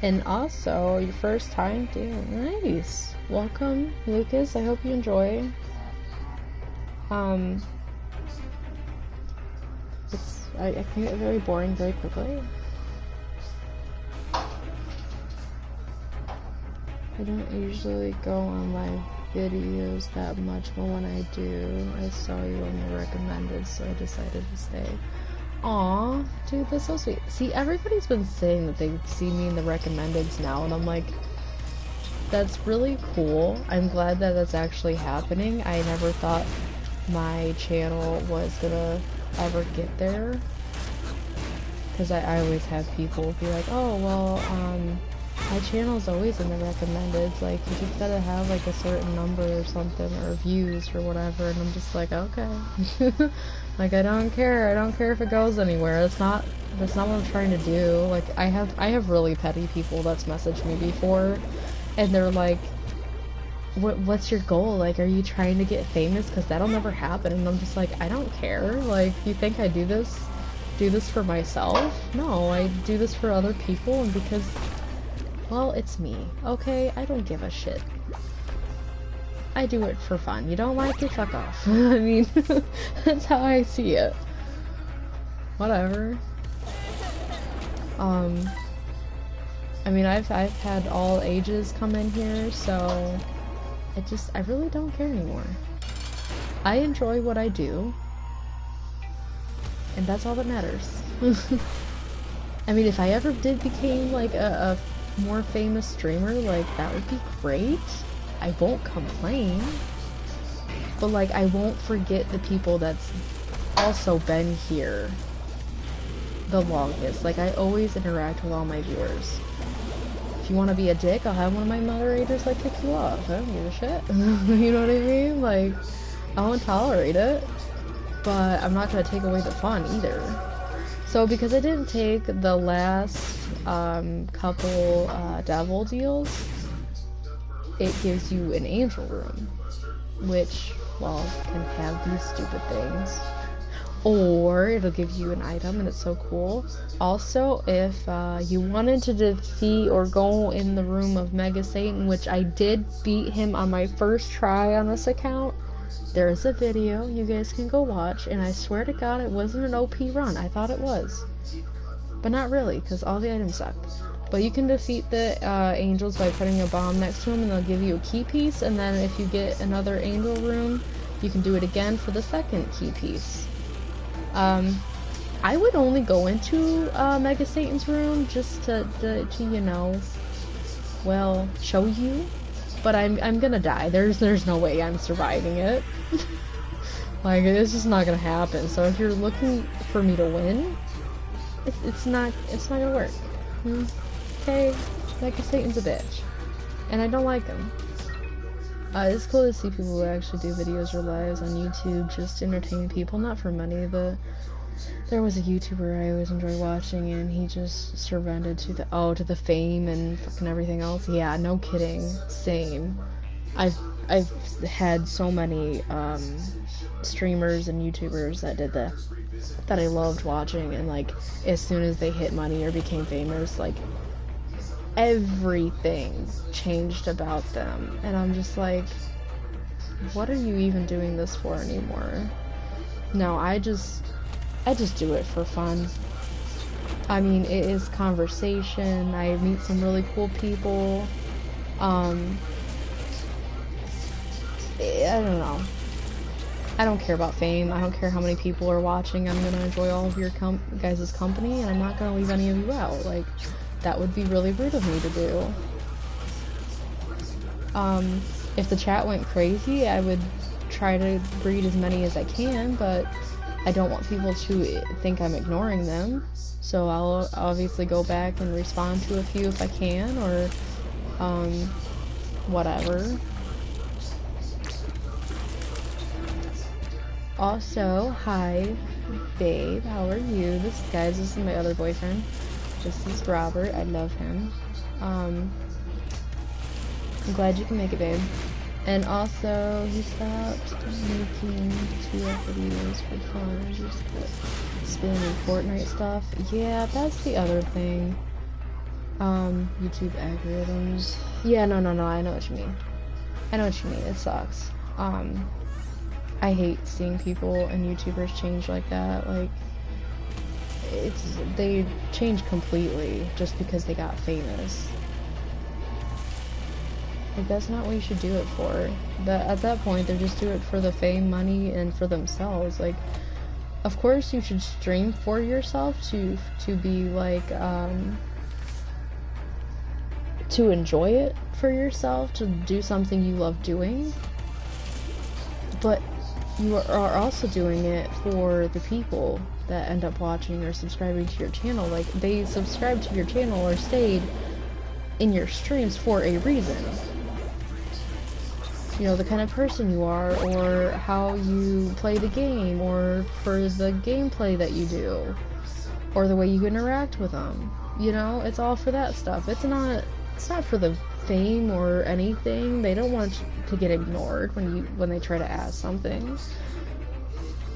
And also, your first time, damn, nice. Welcome, Lucas. I hope you enjoy. I can get very boring very quickly. I don't usually go on live videos that much, but when I do, I saw you on the recommended, so I decided to stay. Aw, dude, that's so sweet. See, everybody's been saying that they see me in the recommendeds now, and I'm like, that's really cool. I'm glad that that's actually happening. I never thought my channel was gonna ever get there, because I always have people be like, oh, well, my channel's always in the recommendeds, like, you just gotta have, like, a certain number or something, or views or whatever, and I'm just like, okay. Like, I don't care if it goes anywhere. That's not what I'm trying to do. Like, I have really petty people that's messaged me before, and they're like, what's your goal? Like, are you trying to get famous? Because that'll never happen. And I'm just like, I don't care. Like, you think I do this for myself? No, I do this for other people, and because, well, it's me. Okay, I don't give a shit. I do it for fun. You don't like it? Fuck off. I mean, that's how I see it. Whatever. I mean, I've had all ages come in here, so I really don't care anymore. I enjoy what I do, and that's all that matters. I mean, if I ever did become like a more famous streamer, like, that would be great. I won't complain, but like, I won't forget the people that's also been here the longest. Like, I always interact with all my viewers. If you want to be a dick, I'll have one of my moderators like kick you off. I don't give a shit. You know what I mean? Like, I won't tolerate it, but I'm not gonna take away the fun either. So because I didn't take the last couple devil deals, it gives you an angel room, which, well, can have these stupid things. Or it'll give you an item, and it's so cool. Also, if you wanted to defeat or go in the room of Mega Satan, which I did beat him on my first try on this account, there's a video you guys can go watch, and I swear to God it wasn't an OP run. I thought it was. But not really, because all the items suck. But you can defeat the angels by putting a bomb next to them, and they'll give you a key piece, and then if you get another angel room, you can do it again for the second key piece. I would only go into Mega Satan's room just to you know, well, show you, but I'm gonna die. There's no way I'm surviving it. Like, it's just not gonna happen. So if you're looking for me to win, it's not gonna work. Okay, Mega Satan's a bitch, and I don't like him. It's cool to see people who actually do videos or lives on YouTube just to entertain people, not for money. There was a YouTuber I always enjoy watching, and he just surrendered to the fame and fucking everything else. Yeah, no kidding. Same. I've had so many streamers and YouTubers that did that I loved watching, and like, as soon as they hit money or became famous, like, everything changed about them, and I'm just like, what are you even doing this for anymore? No, I just do it for fun. I mean, it is conversation. I meet some really cool people. I don't know. I don't care about fame. I don't care how many people are watching. I'm gonna enjoy all of your guys' company, and I'm not gonna leave any of you out. Like, that would be really rude of me to do. If the chat went crazy, I would try to breed as many as I can, but I don't want people to think I'm ignoring them. So I'll obviously go back and respond to a few if I can, or whatever. Also, hi, babe, how are you? This is my other boyfriend. This is Robert. I love him. I'm glad you can make it, babe. And also, he stopped making 2 videos for fun. Just spamming Fortnite stuff. Yeah, that's the other thing. YouTube algorithms. Yeah, no, I know what you mean. I know what you mean. It sucks. I hate seeing people and YouTubers change like that. Like, they change completely just because they got famous. Like, that's not what you should do it for. At that point, they just do it for the fame, money, and for themselves. Like, of course you should stream for yourself to be like, to enjoy it for yourself, to do something you love doing. But you are also doing it for the people that end up watching or subscribing to your channel. Like, they subscribe to your channel or stayed in your streams for a reason. You know, the kind of person you are, or how you play the game, or for the gameplay that you do, or the way you interact with them. You know, it's all for that stuff. It's not it's not for the fame or anything. They don't want to get ignored when they try to ask something.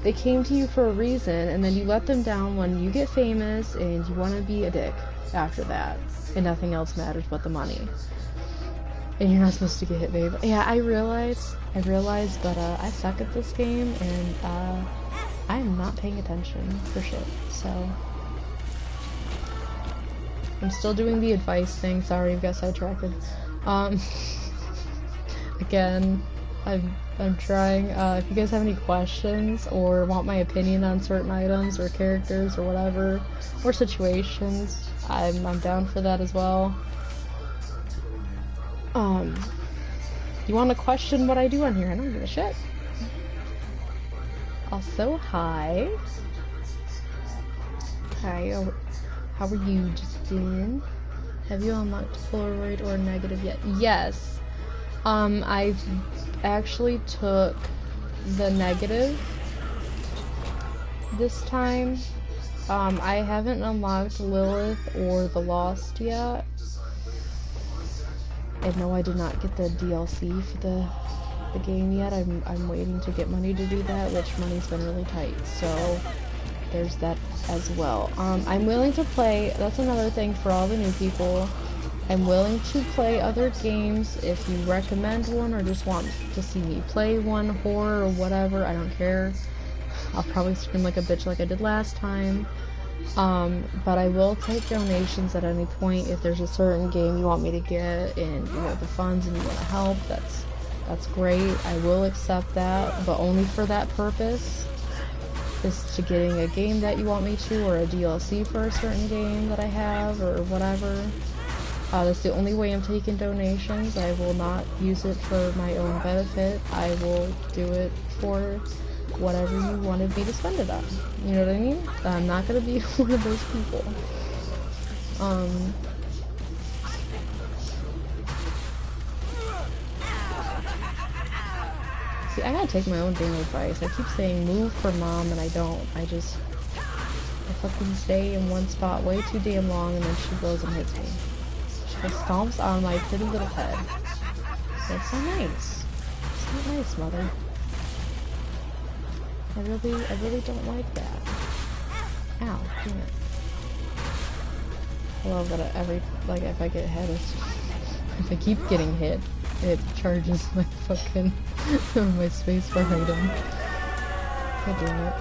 They came to you for a reason, and then you let them down when you get famous and you want to be a dick after that, and nothing else matters but the money. And you're not supposed to get hit, babe. Yeah, I realize, but I suck at this game, and I'm not paying attention for shit, so I'm still doing the advice thing. Sorry, I've got sidetracked. Again, I'm trying. If you guys have any questions or want my opinion on certain items or characters or whatever, or situations, I'm down for that as well. You want to question what I do on here? I don't give a shit. Also, hi. Hi, how are you, Justin? Have you unlocked Polaroid or negative yet? Yes. I've actually took the negative this time. I haven't unlocked Lilith or the Lost yet. And no, I did not get the DLC for the game yet. I'm waiting to get money to do that, which money's been really tight, so there's that as well. I'm willing to play, that's another thing for all the new people. I'm willing to play other games if you recommend one or just want to see me play one, horror or whatever, I don't care. I'll probably scream like a bitch like I did last time. But I will take donations at any point if there's a certain game you want me to get and you have the funds and you want to help, that's great. I will accept that, but only for that purpose. Is to getting a game that you want me to, or a DLC for a certain game that I have, or whatever. That's the only way I'm taking donations. I will not use it for my own benefit. I will do it for whatever you wanted me to spend it on. You know what I mean? I'm not gonna be one of those people. See, I gotta take my own damn advice. I keep saying move for mom and I don't. I fucking stay in one spot way too damn long and then she goes and hits me. She just stomps on my pretty little head. That's not nice. It's not nice, mother. I really don't like that. Ow, damn it. I love that if I get hit, if I keep getting hit, it charges my fucking, my spacebar item. God damn it.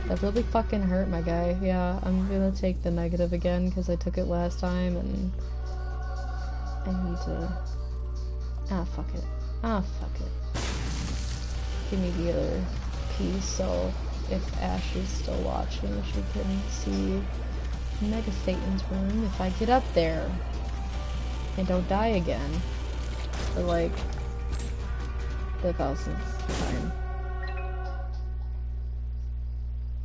That really fucking hurt, my guy. Yeah, I'm gonna take the negative again, because I took it last time, and I need to... Ah, fuck it. Ah, fuck it. Give me the other piece, so if Ash is still watching, she can see Mega Satan's room if I get up there and don't die again for like the 1000th time.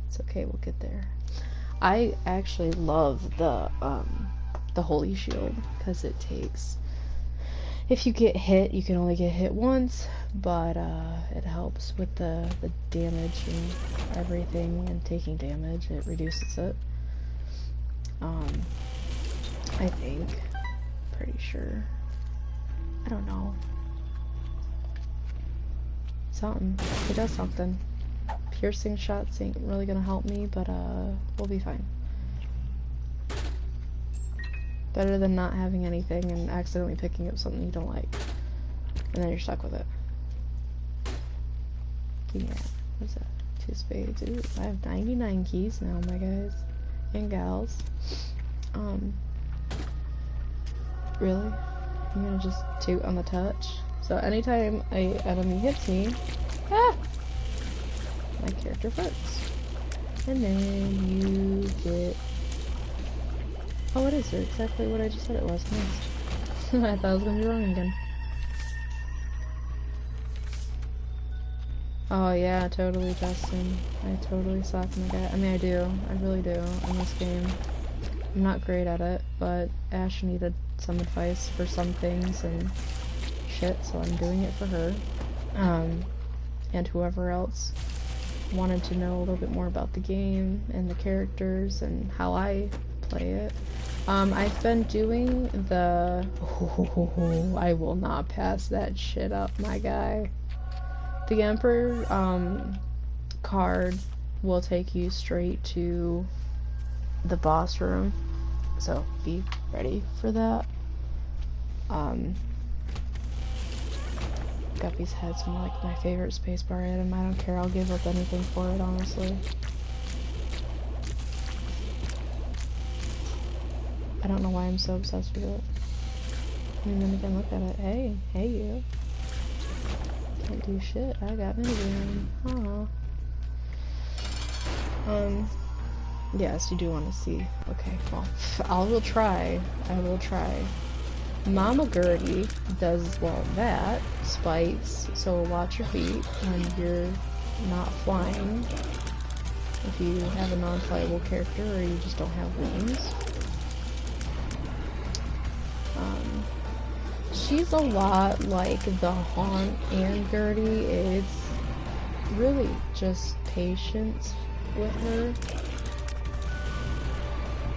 It's okay, we'll get there. I actually love the Holy Shield because it takes, if you get hit, you can only get hit once, but it helps with the damage and everything, and taking damage, it reduces it. I think. Pretty sure. I don't know. Something. It does something. Piercing shots ain't really gonna help me, but we'll be fine. Better than not having anything and accidentally picking up something you don't like. And then you're stuck with it. Give me that. What's that? 2 spades. Ooh, I have 99 keys now, my guys. And gals. Really? I'm gonna just toot on the touch. So anytime an enemy hits me, ah! My character farts. And then you get... Oh, it is exactly what I just said it was. Nice. I thought I was gonna be wrong again. Oh yeah, totally, Justin. I totally suck, my guy. I mean, I do. I really do in this game. I'm not great at it, but Ash needed some advice for some things and shit, so I'm doing it for her. And whoever else wanted to know a little bit more about the game and the characters and how I play it. I've been doing the... Oh, I will not pass that shit up, my guy. The Emperor, card will take you straight to the boss room. So, be ready for that. Guppy's head's like my favorite spacebar item. I don't care, I'll give up anything for it, honestly. I don't know why I'm so obsessed with it. I mean, then again, look at it. Hey you. Can't do shit. I got minigun. Huh. Yes, you do want to see. Okay, well, I will try. Mama Gertie does, well, that. Spikes, so watch your feet when you're not flying. If you have a non-flyable character or you just don't have wings. She's a lot like the Haunt and Gertie. It's really just patience with her.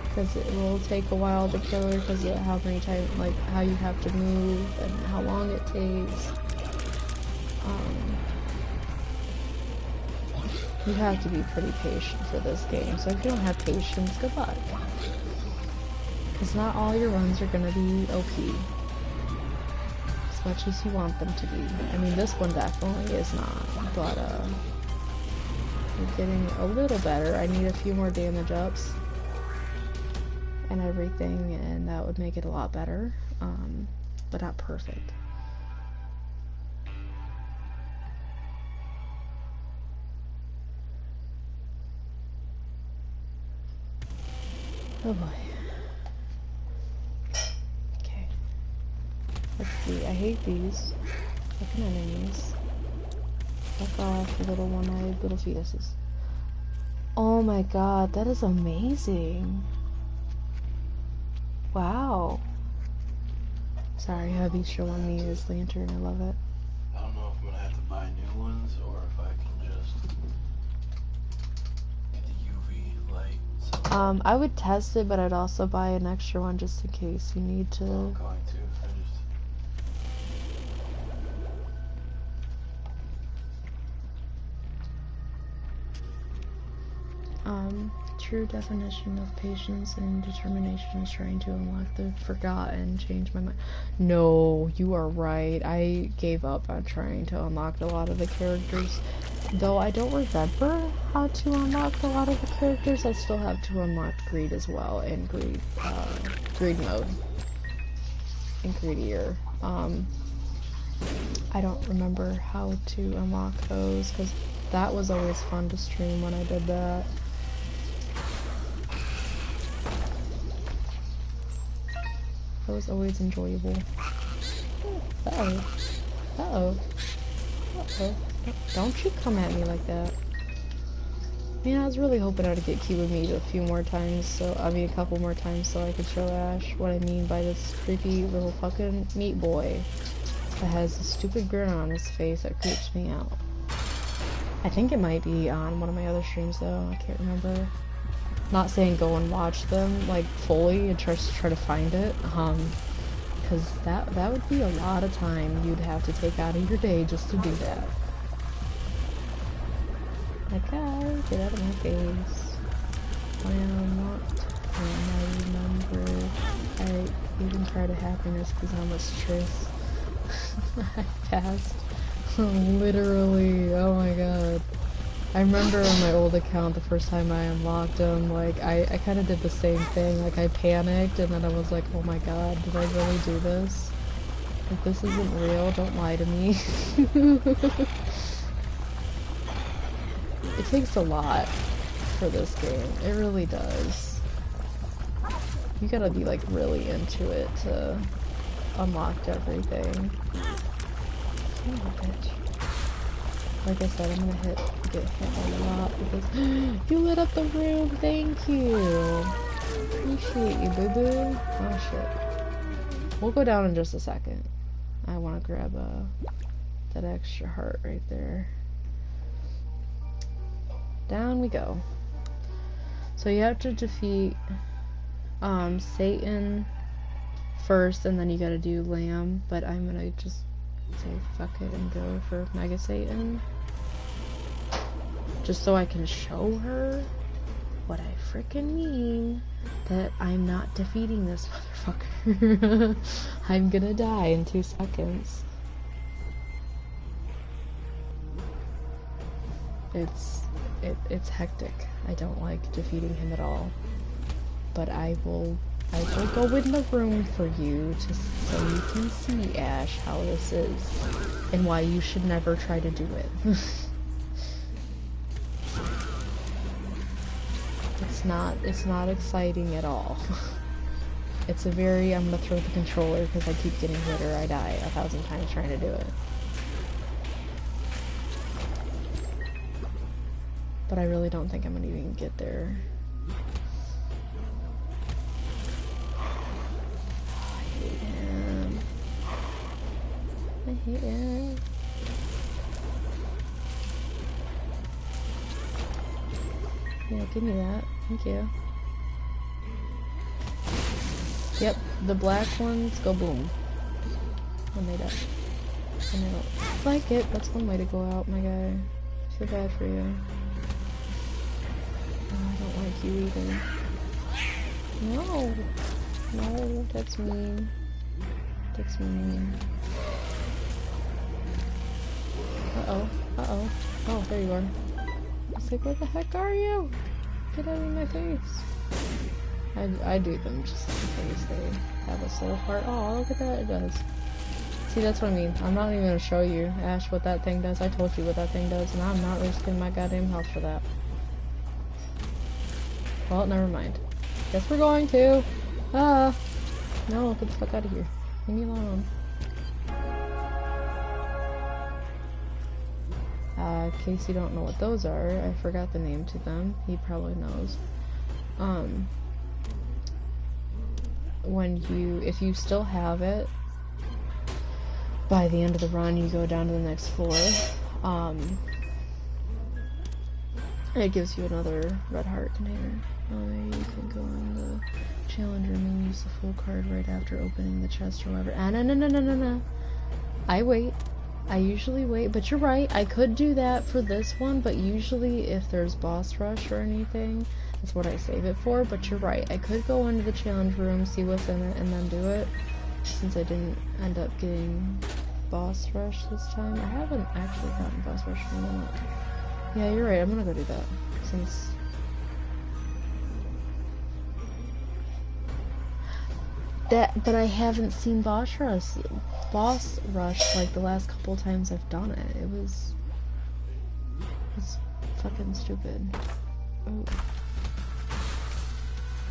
Because it will take a while to kill her because of how many times, like, how you have to move and how long it takes. You have to be pretty patient for this game, so if you don't have patience, good luck. Because not all your runs are gonna be OP. As much as you want them to be. I mean, this one definitely is not, but, we're getting a little better. I need a few more damage ups and everything, and that would make it a lot better, but not perfect. Oh boy. Okay. Let's see, I hate these fucking enemies. Fuck off, you little one-eyed little fetuses. Oh my god, that is amazing. Wow. Sorry, hubby's showing me his lantern. I love it. I don't know if I'm gonna have to buy new ones or if I can just get the UV light. I would test it, but I'd also buy an extra one just in case you need to. I'm going to. True definition of patience and determination is trying to unlock the forgotten, change my mind. No, you are right. I gave up on trying to unlock a lot of the characters. Though I don't remember how to unlock a lot of the characters, I still have to unlock greed as well, and greed mode. And greedier. I don't remember how to unlock those, because that was always fun to stream when I did that. That was always enjoyable. Uh-oh. Uh-oh. Uh-oh. Don't you come at me like that. Man, I was really hoping I'd get Cuba Meat a few more times, a couple more times so I could show Ash what I mean by this creepy little fucking meat boy that has a stupid grin on his face that creeps me out. I think it might be on one of my other streams though, I can't remember. Not saying go and watch them like fully and try to find it, because that would be a lot of time you'd have to take out of your day just to do that. Like, guys, get out of my face. Well, not. I remember. I even tried a happiness because how much stress I passed. Literally, oh my god. I remember on my old account the first time I unlocked them, like, I kind of did the same thing, like, I panicked, and then I was like, oh my god, did I really do this? If this isn't real, don't lie to me. It takes a lot for this game, it really does. You gotta be, like, really into it to unlock everything. Oh, bitch. Like I said, I'm gonna get hit a lot because you lit up the room. Thank you. Appreciate you, boo boo. Oh shit. We'll go down in just a second. I want to grab that extra heart right there. Down we go. So you have to defeat Satan first, and then you gotta do Lamb, but I'm gonna just say fuck it and go for Mega Satan. Just so I can show her what I freaking mean, that I'm not defeating this motherfucker. I'm gonna die in 2 seconds. It's hectic. I don't like defeating him at all. But I will go in the room for you so you can see, Ash, how this is and why you should never try to do it. It's not exciting at all. It's a very, I'm gonna throw the controller because I keep getting hit or I die 1,000 times trying to do it. But I really don't think I'm gonna even get there. I hate him. I hate him. Yeah, give me that. Thank you. Yep, the black ones go boom when they die. And I don't like it. That's one way to go out, my guy. I feel bad for you. Oh, I don't like you either. No! No, that's mean. That's mean. Uh-oh. Uh-oh. Oh, there you are. I was like, where the heck are you? Get out of my face. I do them just in case they have a soul heart. Oh, look at that, it does. See, that's what I mean. I'm not even gonna show you, Ash, what that thing does. I told you what that thing does, and I'm not risking my goddamn health for that. Well, never mind. Guess we're going to. Ah! No, get the fuck out of here. Leave me alone. In case you don't know what those are, I forgot the name to them. He probably knows. If you still have it, by the end of the run, you go down to the next floor. It gives you another red heart container. You can go in the challenge room and use the full card right after opening the chest or whatever. Ah, no. I wait. I usually wait, but you're right, I could do that for this one, but usually if there's boss rush or anything, that's what I save it for, but you're right, I could go into the challenge room, see what's in it, and then do it, since I didn't end up getting boss rush this time. I haven't actually gotten boss rush from them. Yeah, you're right, I'm gonna go do that, since... But I haven't seen boss rush like the last couple times I've done it. It was fucking stupid. Ooh.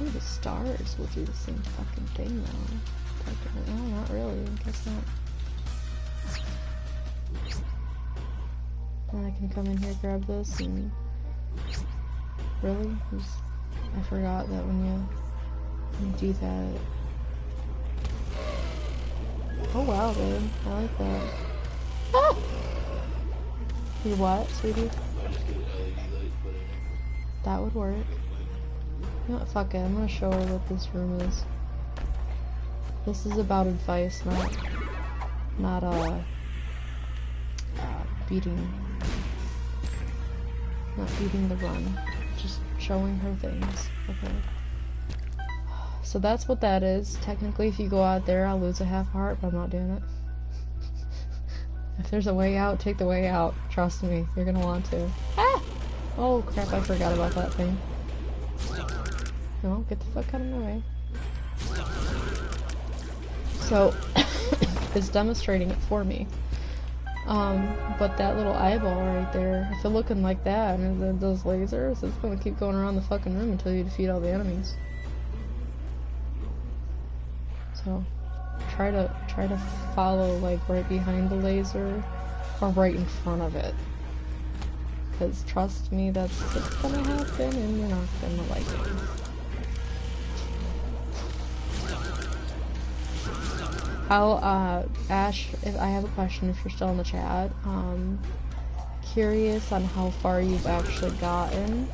Ooh, the stars will do the same fucking thing though. No, not really. I guess not. Then I can come in here, grab this, and really, I forgot that when you do that. Oh wow, babe. I like that. Ah! Your what, sweetie? That would work. You know what, fuck it. I'm gonna show her what this room is. This is about advice, not beating the run. Just showing her things. Okay. So that's what that is. Technically, if you go out there, I'll lose a half heart, but I'm not doing it. If there's a way out, take the way out. Trust me, you're gonna want to. Ah! Oh crap, I forgot about that thing. No, get the fuck out of my way. So, it's demonstrating it for me. But that little eyeball right there, if it's looking like that, and then those lasers, it's gonna keep going around the fucking room until you defeat all the enemies. So, try to follow like right behind the laser or right in front of it. Because trust me, that's what's gonna happen and you're not gonna like it. How, Ash, if I have a question if you're still in the chat, curious on how far you've actually gotten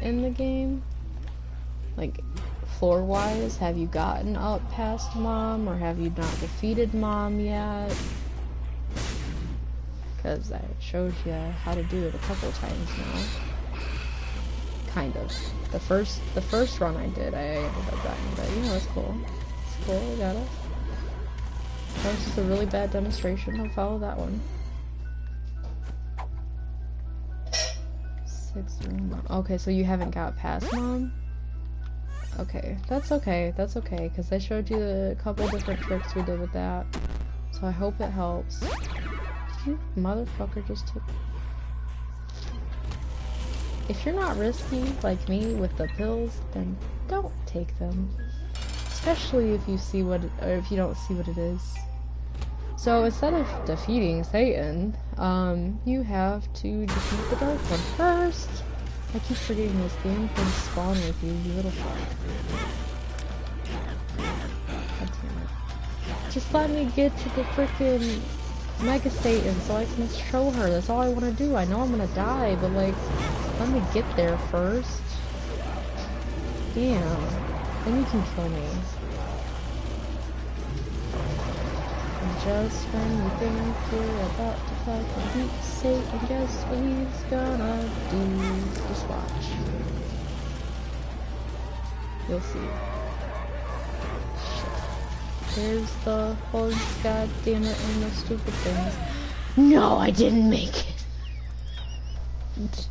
in the game. Like, floor-wise, have you gotten up past Mom, or have you not defeated Mom yet? Because I showed you how to do it a couple times now. Kind of. The first run I did, I ended up dying, but you know, it's cool. It's cool, I got it. That was just a really bad demonstration. I'll follow that one. 6 room. Okay, so you haven't got past Mom? Okay, that's okay, because I showed you a couple different tricks we did with that. So I hope it helps. You motherfucker just took... If you're not risky, like me, with the pills, then don't take them. Especially if you see what, or if you don't see what it is. So instead of defeating Satan, you have to defeat the Dark One first. I keep forgetting those damn things spawn with you, you little fuck. God damn it. Just let me get to the frickin' Mega Satan so I can show her. That's all I want to do. I know I'm gonna die, but like, let me get there first. Damn. Then you can kill me. And just when you think you're about to fucking beat Satan, guess what he's gonna do? Just watch. You'll see. Shit. There's the horns, god damn it, and the stupid things. No, I didn't make it.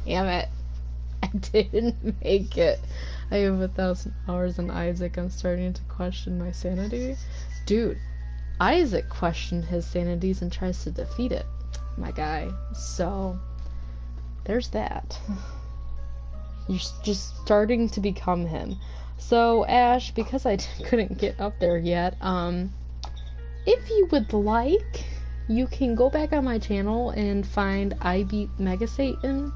Damn it. I didn't make it. I have 1,000 hours in Isaac. I'm starting to question my sanity. Dude, Isaac questioned his sanities and tries to defeat it, my guy. So, there's that. You're just starting to become him. So, Ash, because I couldn't get up there yet, if you would like, you can go back on my channel and find I Beat Mega Satan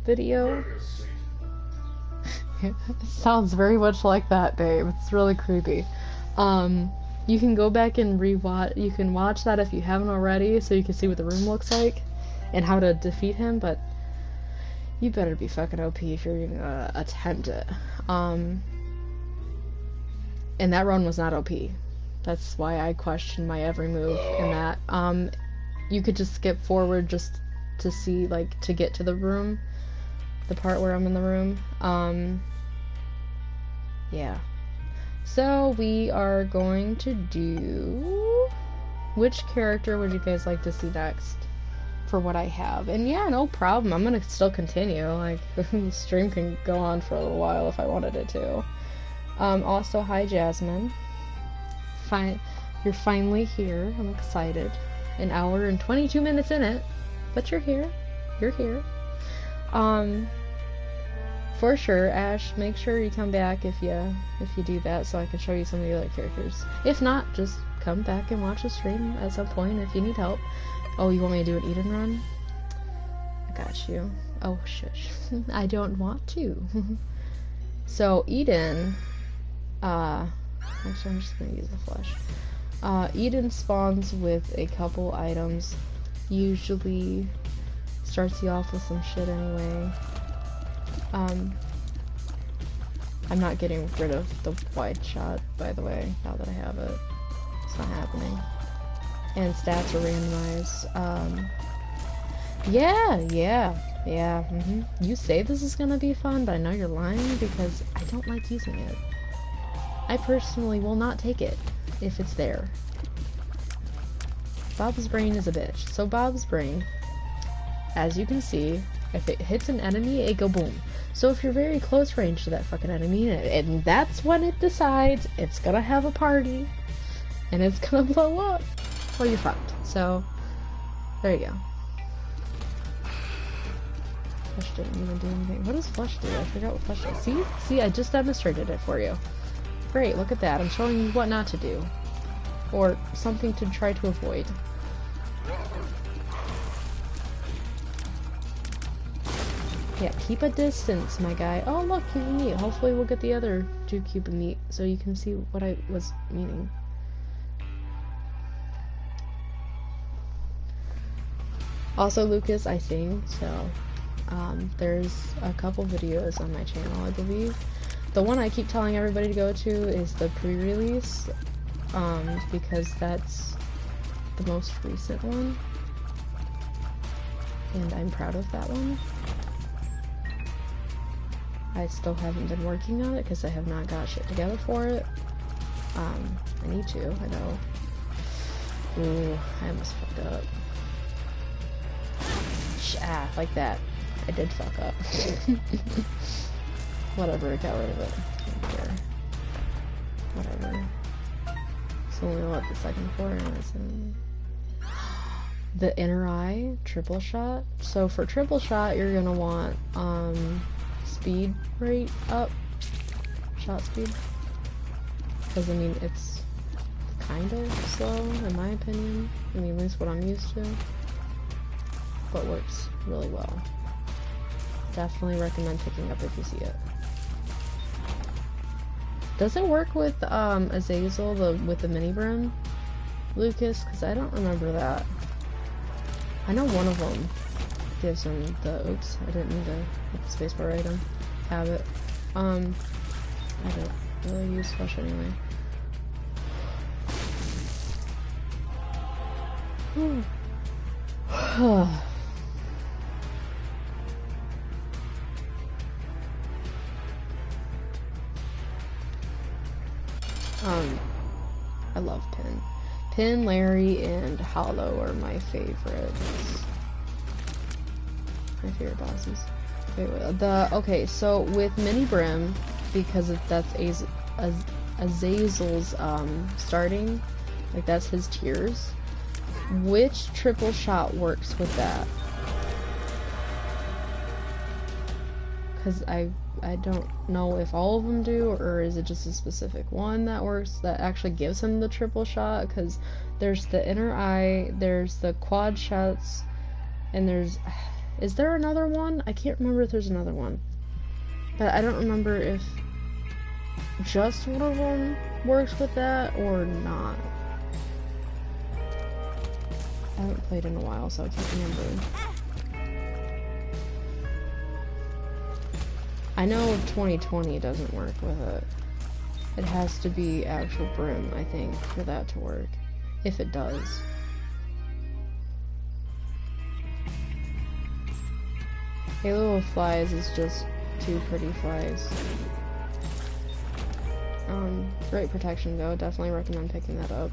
video. It sounds very much like that, babe. It's really creepy. You can go back and rewatch. You can watch that if you haven't already, so you can see what the room looks like and how to defeat him. But you better be fucking OP if you're gonna attempt it. And that run was not OP. That's why I questioned my every move in that. You could just skip forward just to see, like, to get to the room, the part where I'm in the room. Yeah. So we are going to do, which character would you guys like to see next for what I have? And yeah, no problem, I'm gonna still continue. Like, the stream can go on for a little while if I wanted it to. Also, hi Jasmine. You're finally here. I'm excited. An hour and 22 minutes in it, but you're here. You're here. For sure, Ash, make sure you come back if you do that, so I can show you some of the other characters. If not, just come back and watch the stream at some point if you need help. Oh, you want me to do an Eden run? I got you. Oh, shush. I don't want to. So, Eden, actually, I'm just gonna use the flesh. Eden spawns with a couple items. Usually starts you off with some shit anyway. I'm not getting rid of the wide shot, by the way, now that I have it. It's not happening. And stats are randomized. Yeah. You say this is gonna be fun, but I know you're lying because I don't like using it. I personally will not take it if it's there. Bob's brain is a bitch. So Bob's brain, as you can see, if it hits an enemy, it go boom. So if you're very close range to that fucking enemy, and that's when it decides it's gonna have a party, and it's gonna blow up, well, you're fucked. So, there you go. Flush didn't even do anything. What does flush do? I forgot what flush does. See, I just demonstrated it for you. Great, look at that. I'm showing you what not to do. Or something to try to avoid. Yeah, keep a distance, my guy. Oh, look, cube of meat. Hopefully we'll get the other 2 cube of meat so you can see what I was meaning. Also, Lucas, I sing, so there's a couple videos on my channel, I believe. the one I keep telling everybody to go to is the pre-release, because that's the most recent one, and I'm proud of that one. I still haven't been working on it because I have not got shit together for it. I need to, I know. Ooh, I almost fucked up. Ah, like that. I did fuck up. Whatever, got rid of it. I don't care. Whatever. So we know what the second floor is. The inner eye, triple shot. So for triple shot, you're gonna want, speed rate up. Shot speed. Because, I mean, it's kind of slow, in my opinion. I mean, at least what I'm used to. But works really well. Definitely recommend picking up if you see it. Does it work with Azazel, with the mini brim, Lucas? Because I don't remember that. I know one of them gives him the, oops, I didn't mean to hit the spacebar item. Have it. I don't really use flesh anyway. I love Pin. Pin, Larry, and Hollow are my favorites. My favorite bosses. Okay, so with Mini Brim, because that's Azazel's starting, like that's his tiers. Which triple shot works with that? Because I don't know if all of them do, or is it just a specific one that works, that actually gives him the triple shot? Because there's the inner eye, there's the quad shots, and there's... Is there another one? I can't remember if there's another one. But I don't remember if just one of them works with that or not. I haven't played in a while, so I can't remember. I know 2020 doesn't work with it. It has to be actual Brim, I think, for that to work. If it does. Halo of Flies is just two pretty flies. Great protection though, definitely recommend picking that up.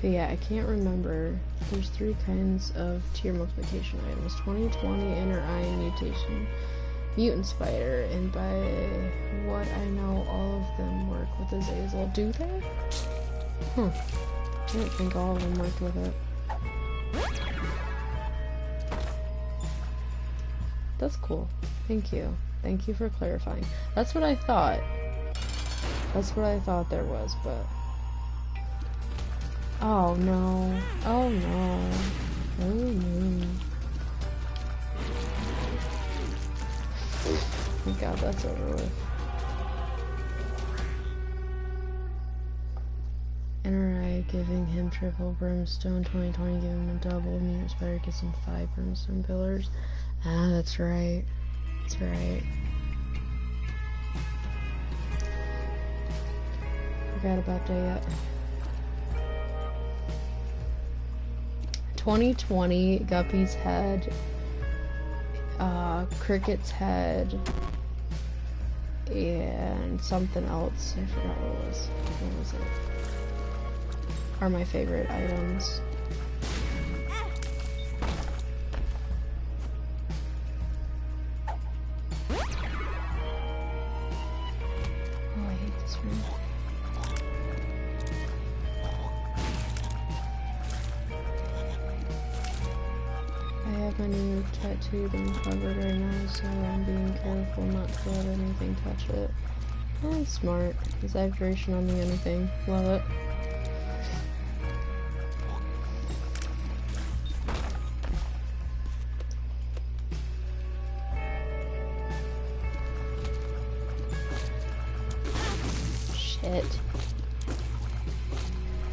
But yeah, I can't remember. There's 3 kinds of tier multiplication items. 2020, inner eye, mutation, mutant spider, and by what I know, all of them work with Azazel. Do they? Huh. I don't think all of them work with it. That's cool. Thank you. Thank you for clarifying. That's what I thought. That's what I thought there was, but... Oh no. Oh no. Oh no. Thank God that's over with. Inner eye giving him triple brimstone, 2020 giving him a double, mutant spider gets him 5 brimstone pillars. Ah, that's right. That's right. Forgot about that yet. 2020, Guppy's head, Cricket's head, and something else. I forgot what it was. What was it? Are my favorite items. Oh, I hate this room. I have my new tattooed and covered right now, so I'm being careful not to let anything touch it. That's smart. Exaggeration on the anything. Love it.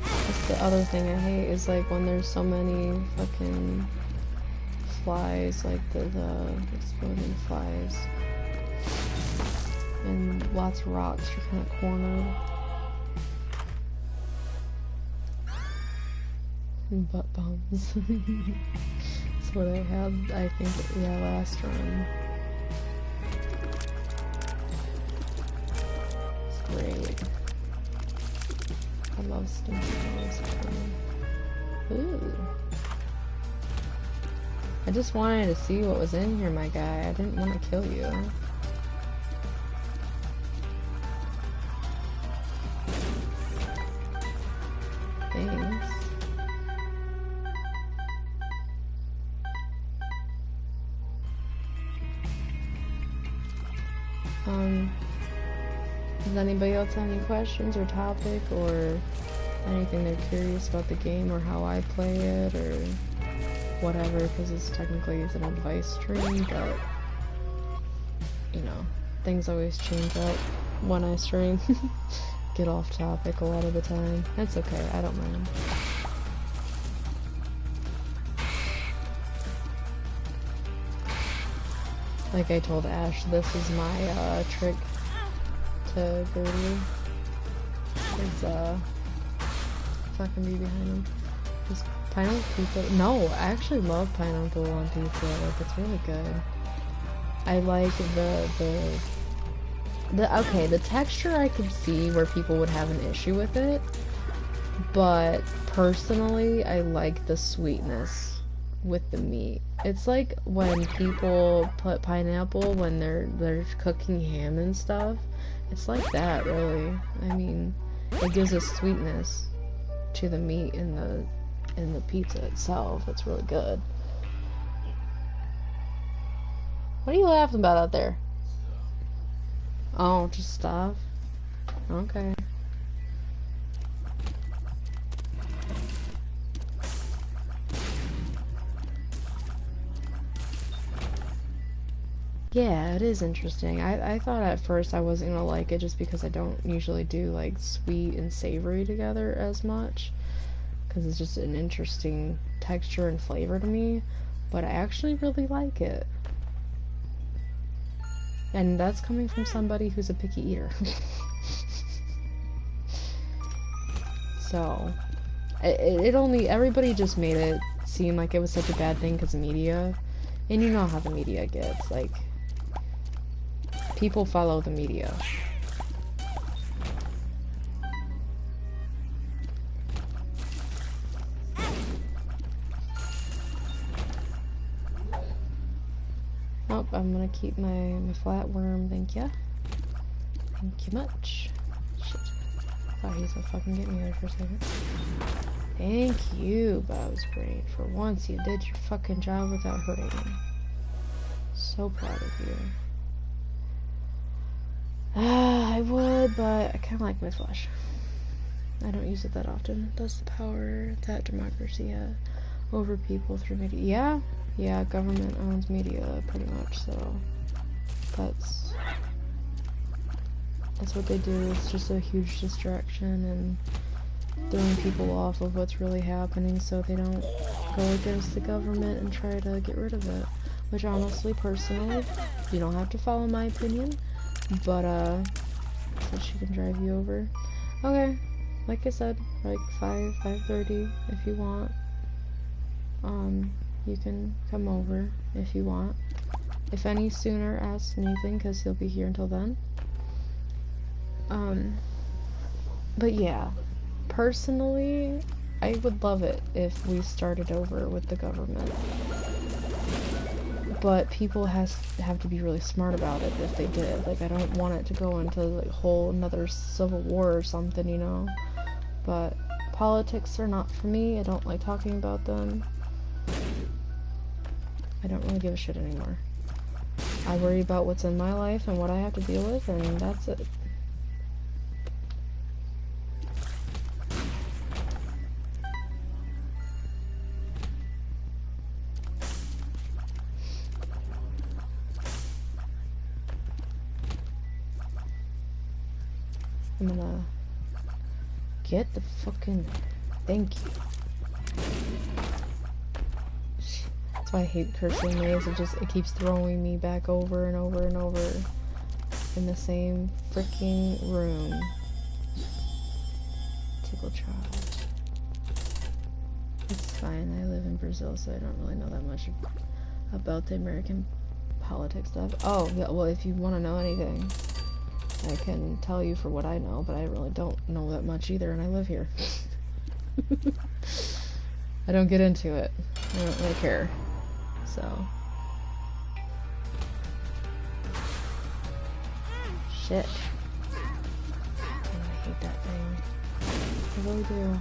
That's the other thing I hate is like when there's so many fucking flies, like the exploding flies. And lots of rocks, you're kind of cornered. Butt bombs. That's what I had, I think, yeah, last run. It's great. I love stinky balls. Ooh. I just wanted to see what was in here, my guy. I didn't want to kill you. Thanks. Does anybody else have any questions or topic or anything they're curious about the game or how I play it or whatever, because it's technically an advice stream, but you know, things always change up when I stream. Get off topic a lot of the time. That's okay, I don't mind. Like I told Ash, this is my trick to Gertie. Is fucking be behind him. Just pineapple pizza. No, I actually love pineapple on pizza. Like it's really good. I like okay, the texture I could see where people would have an issue with it, but personally I like the sweetness with the meat. It's like when people put pineapple when they're cooking ham and stuff. It's like that, really. I mean, it gives a sweetness to the meat in the pizza itself. It's really good. What are you laughing about out there? Oh, just stuff? Okay. Yeah, it is interesting. I thought at first I wasn't gonna like it just because I don't usually do like sweet and savory together as much, because it's just an interesting texture and flavor to me, but I actually really like it. And that's coming from somebody who's a picky eater. So, it only, everybody just made it seem like it was such a bad thing because of media. And you know how the media gets, like, people follow the media. Oh, I'm gonna keep my flatworm, thank ya. Thank you much. Shit. Thought he was gonna fucking get me there for a second. Thank you, Bob's Brain. For once, you did your fucking job without hurting me. So proud of you. I would, but I kinda like my flesh. I don't use it that often. That's the power that democracy has over people through media. Yeah, government owns media, pretty much, so that's what they do. It's just a huge distraction and throwing people off of what's really happening so they don't go against the government and try to get rid of it. Which honestly, personally, you don't have to follow my opinion, but so she can drive you over. Okay, like I said, like 5:30 if you want. You can come over if you want. If any sooner, ask anything, because he'll be here until then. But yeah, personally, I would love it if we started over with the government. But people have to be really smart about it if they did. Like, I don't want it to go into like whole another civil war or something, you know. But politics are not for me. I don't like talking about them. I don't really give a shit anymore. I worry about what's in my life and what I have to deal with, and that's it. I'm gonna Get the fucking... Thank you. That's why I hate cursing maze. It keeps throwing me back over and over and over in the same freaking room. Tickle charge. It's fine. I live in Brazil, so I don't really know that much about the American politics stuff. Oh, yeah, well, if you want to know anything, I can tell you for what I know, but I really don't know that much either, and I live here. I don't get into it. I don't really care. So. Shit. Oh, I hate that thing. I really do.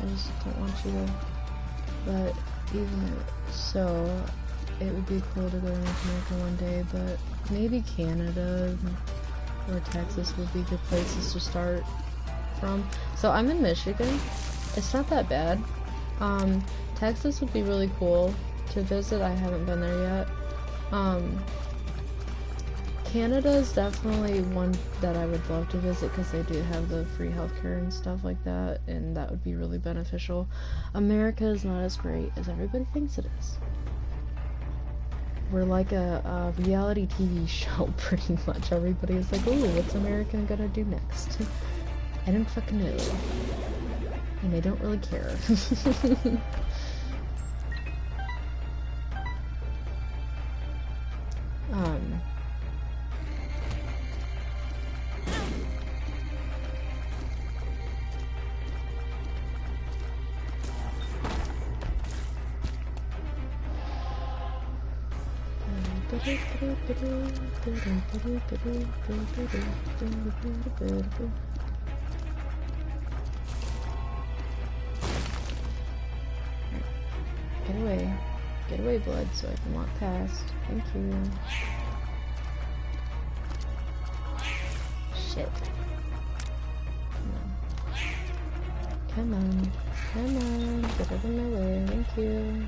I just don't want you to. But even so, it would be cool to go to North America one day, but maybe Canada or Texas would be good places to start from. So I'm in Michigan. It's not that bad. Texas would be really cool to visit. I haven't been there yet. Canada is definitely one that I would love to visit because they do have the free healthcare and stuff like that, and that would be really beneficial. America is not as great as everybody thinks it is. We're like a reality TV show, pretty much. Everybody is like, "Ooh, what's America gonna do next?" I don't fucking know. And I don't really care. Get away, blood, so I can walk past. Thank you. Shit. Come on. Come on. Get out of my way. Thank you.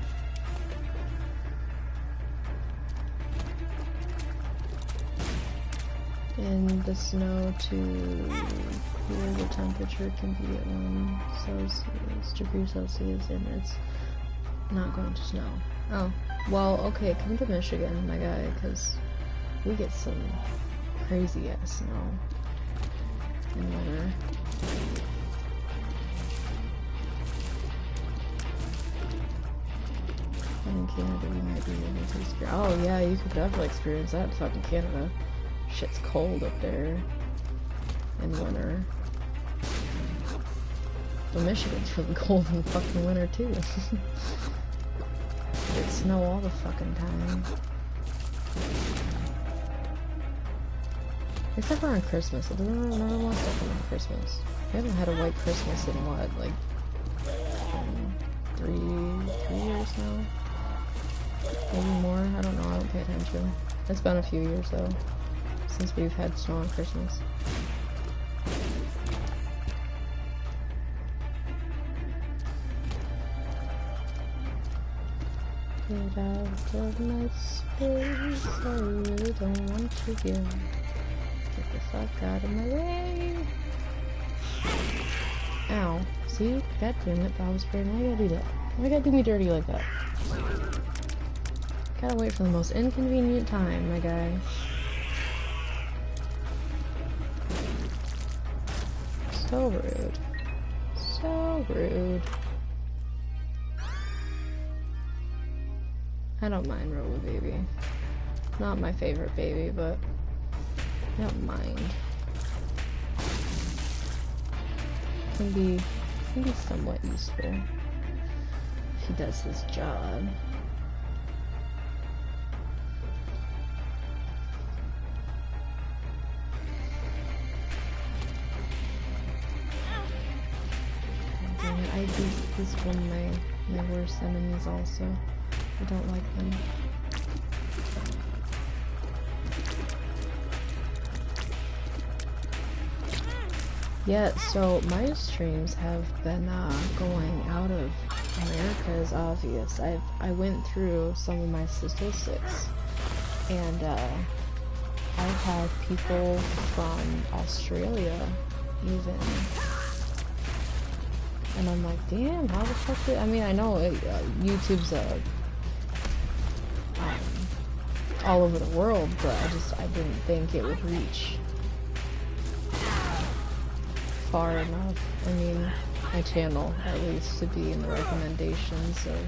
And the snow to here, the temperature can be at 1 degrees Celsius, and it's not going to snow. Oh, well, okay, come to Michigan, my guy, because we get some crazy ass snow in winter. And in Canada, we might be able to experience. Oh, yeah, you could definitely experience that in fucking Canada. Shit's cold up there in winter. But Michigan's really cold in fucking winter, too. It's snow all the fucking time. Except for on Christmas. It doesn't never want stuff on Christmas. We haven't had a white Christmas in what, like 3 years now? Maybe more? I don't know, I don't pay attention. It's been a few years though, since we've had snow on Christmas. Get out of my space, I really don't want you here. Get the fuck out of my way. Ow. See? God damn it, Bob Spray. Why you gotta do that? Why you gotta do me dirty like that? Gotta wait for the most inconvenient time, my guy. So rude. So rude. I don't mind Robo Baby. Not my favorite baby, but I don't mind. Can be somewhat useful if he does his job. Dang it, he's one of my worst enemies also. I don't like them. Yeah, so my streams have been going out of America is obvious. I went through some of my statistics, and I've had people from Australia even And I'm like, damn, how the fuck did... I mean, I know YouTube's all over the world, but I didn't think it would reach far enough. I mean, my channel, at least, to be in the recommendations of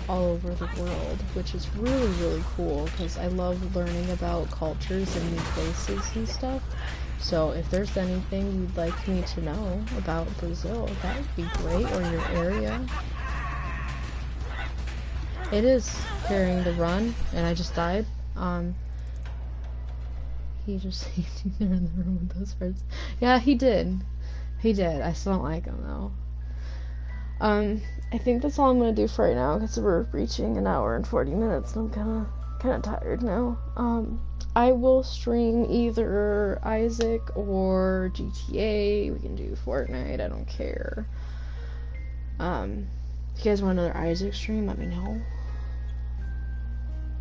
all over the world, which is really, really cool, because I love learning about cultures and new places and stuff. So if there's anything you'd like me to know about Brazil, that would be great, or your area. It is carrying the run, and I just died. He just saved you there in the room with those words. Yeah, he did. He did. I still don't like him, though. I think that's all I'm gonna do for right now, because we're reaching an hour and 40 minutes, and I'm kinda tired now. I will stream either Isaac or GTA. We can do Fortnite, I don't care. If you guys want another Isaac stream, let me know.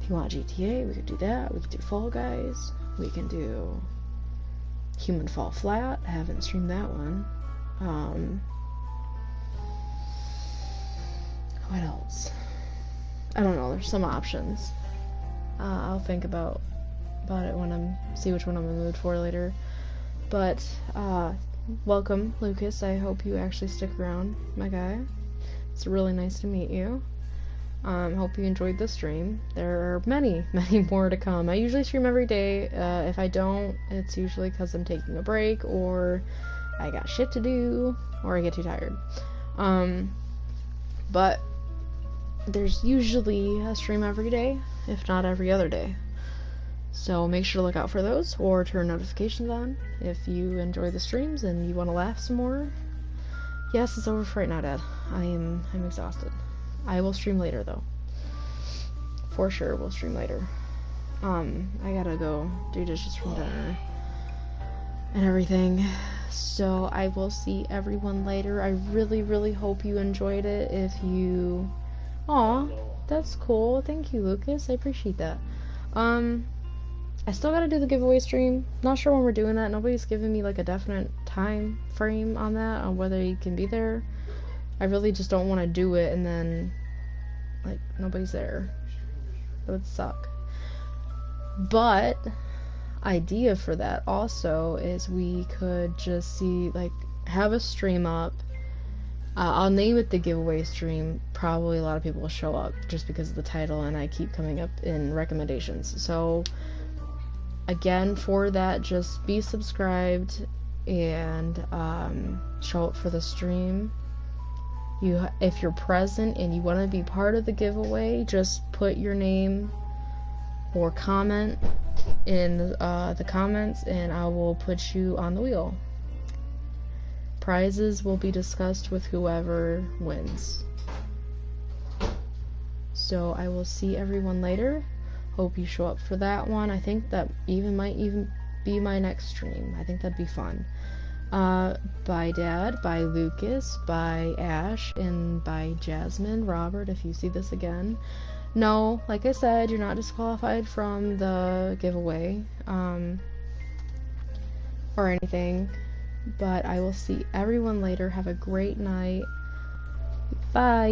If you want GTA, we could do that. We could do Fall Guys. We can do Human Fall Flat. I haven't streamed that one. What else? I don't know, there's some options. I'll think about it when see which one I'm in the mood for later. But, welcome, Lucas. I hope you actually stick around, my guy. It's really nice to meet you. Hope you enjoyed the stream. There are many, many more to come. I usually stream every day. If I don't, it's usually because I'm taking a break, or I got shit to do, or I get too tired. But there's usually a stream every day, if not every other day. So make sure to look out for those, or turn notifications on if you enjoy the streams and you want to laugh some more. Yes, it's over for right now, Dad. I'm exhausted. I will stream later, though. For sure, we'll stream later. I gotta go do dishes from dinner and everything. So I will see everyone later. I really, really hope you enjoyed it. If you... Aw, that's cool. Thank you, Lucas. I appreciate that. I still gotta do the giveaway stream. Not sure when we're doing that. Nobody's giving me like a definite time frame on that, on whether you can be there. I really just don't want to do it and then like nobody's there. That would suck. But idea for that also is we could just see, like, have a stream up. I'll name it the giveaway stream. Probably a lot of people will show up just because of the title, and I keep coming up in recommendations. So again, for that, just be subscribed and show up for the stream. If you're present and you want to be part of the giveaway, just put your name or comment in the comments, and I will put you on the wheel. Prizes will be discussed with whoever wins. So I will see everyone later. Hope you show up for that one. I think that might even be my next stream. I think that'd be fun. Bye Dad, bye Lucas, bye Ash, and bye Jasmine, Robert, if you see this again. No, like I said, you're not disqualified from the giveaway, or anything, but I will see everyone later. Have a great night. Bye!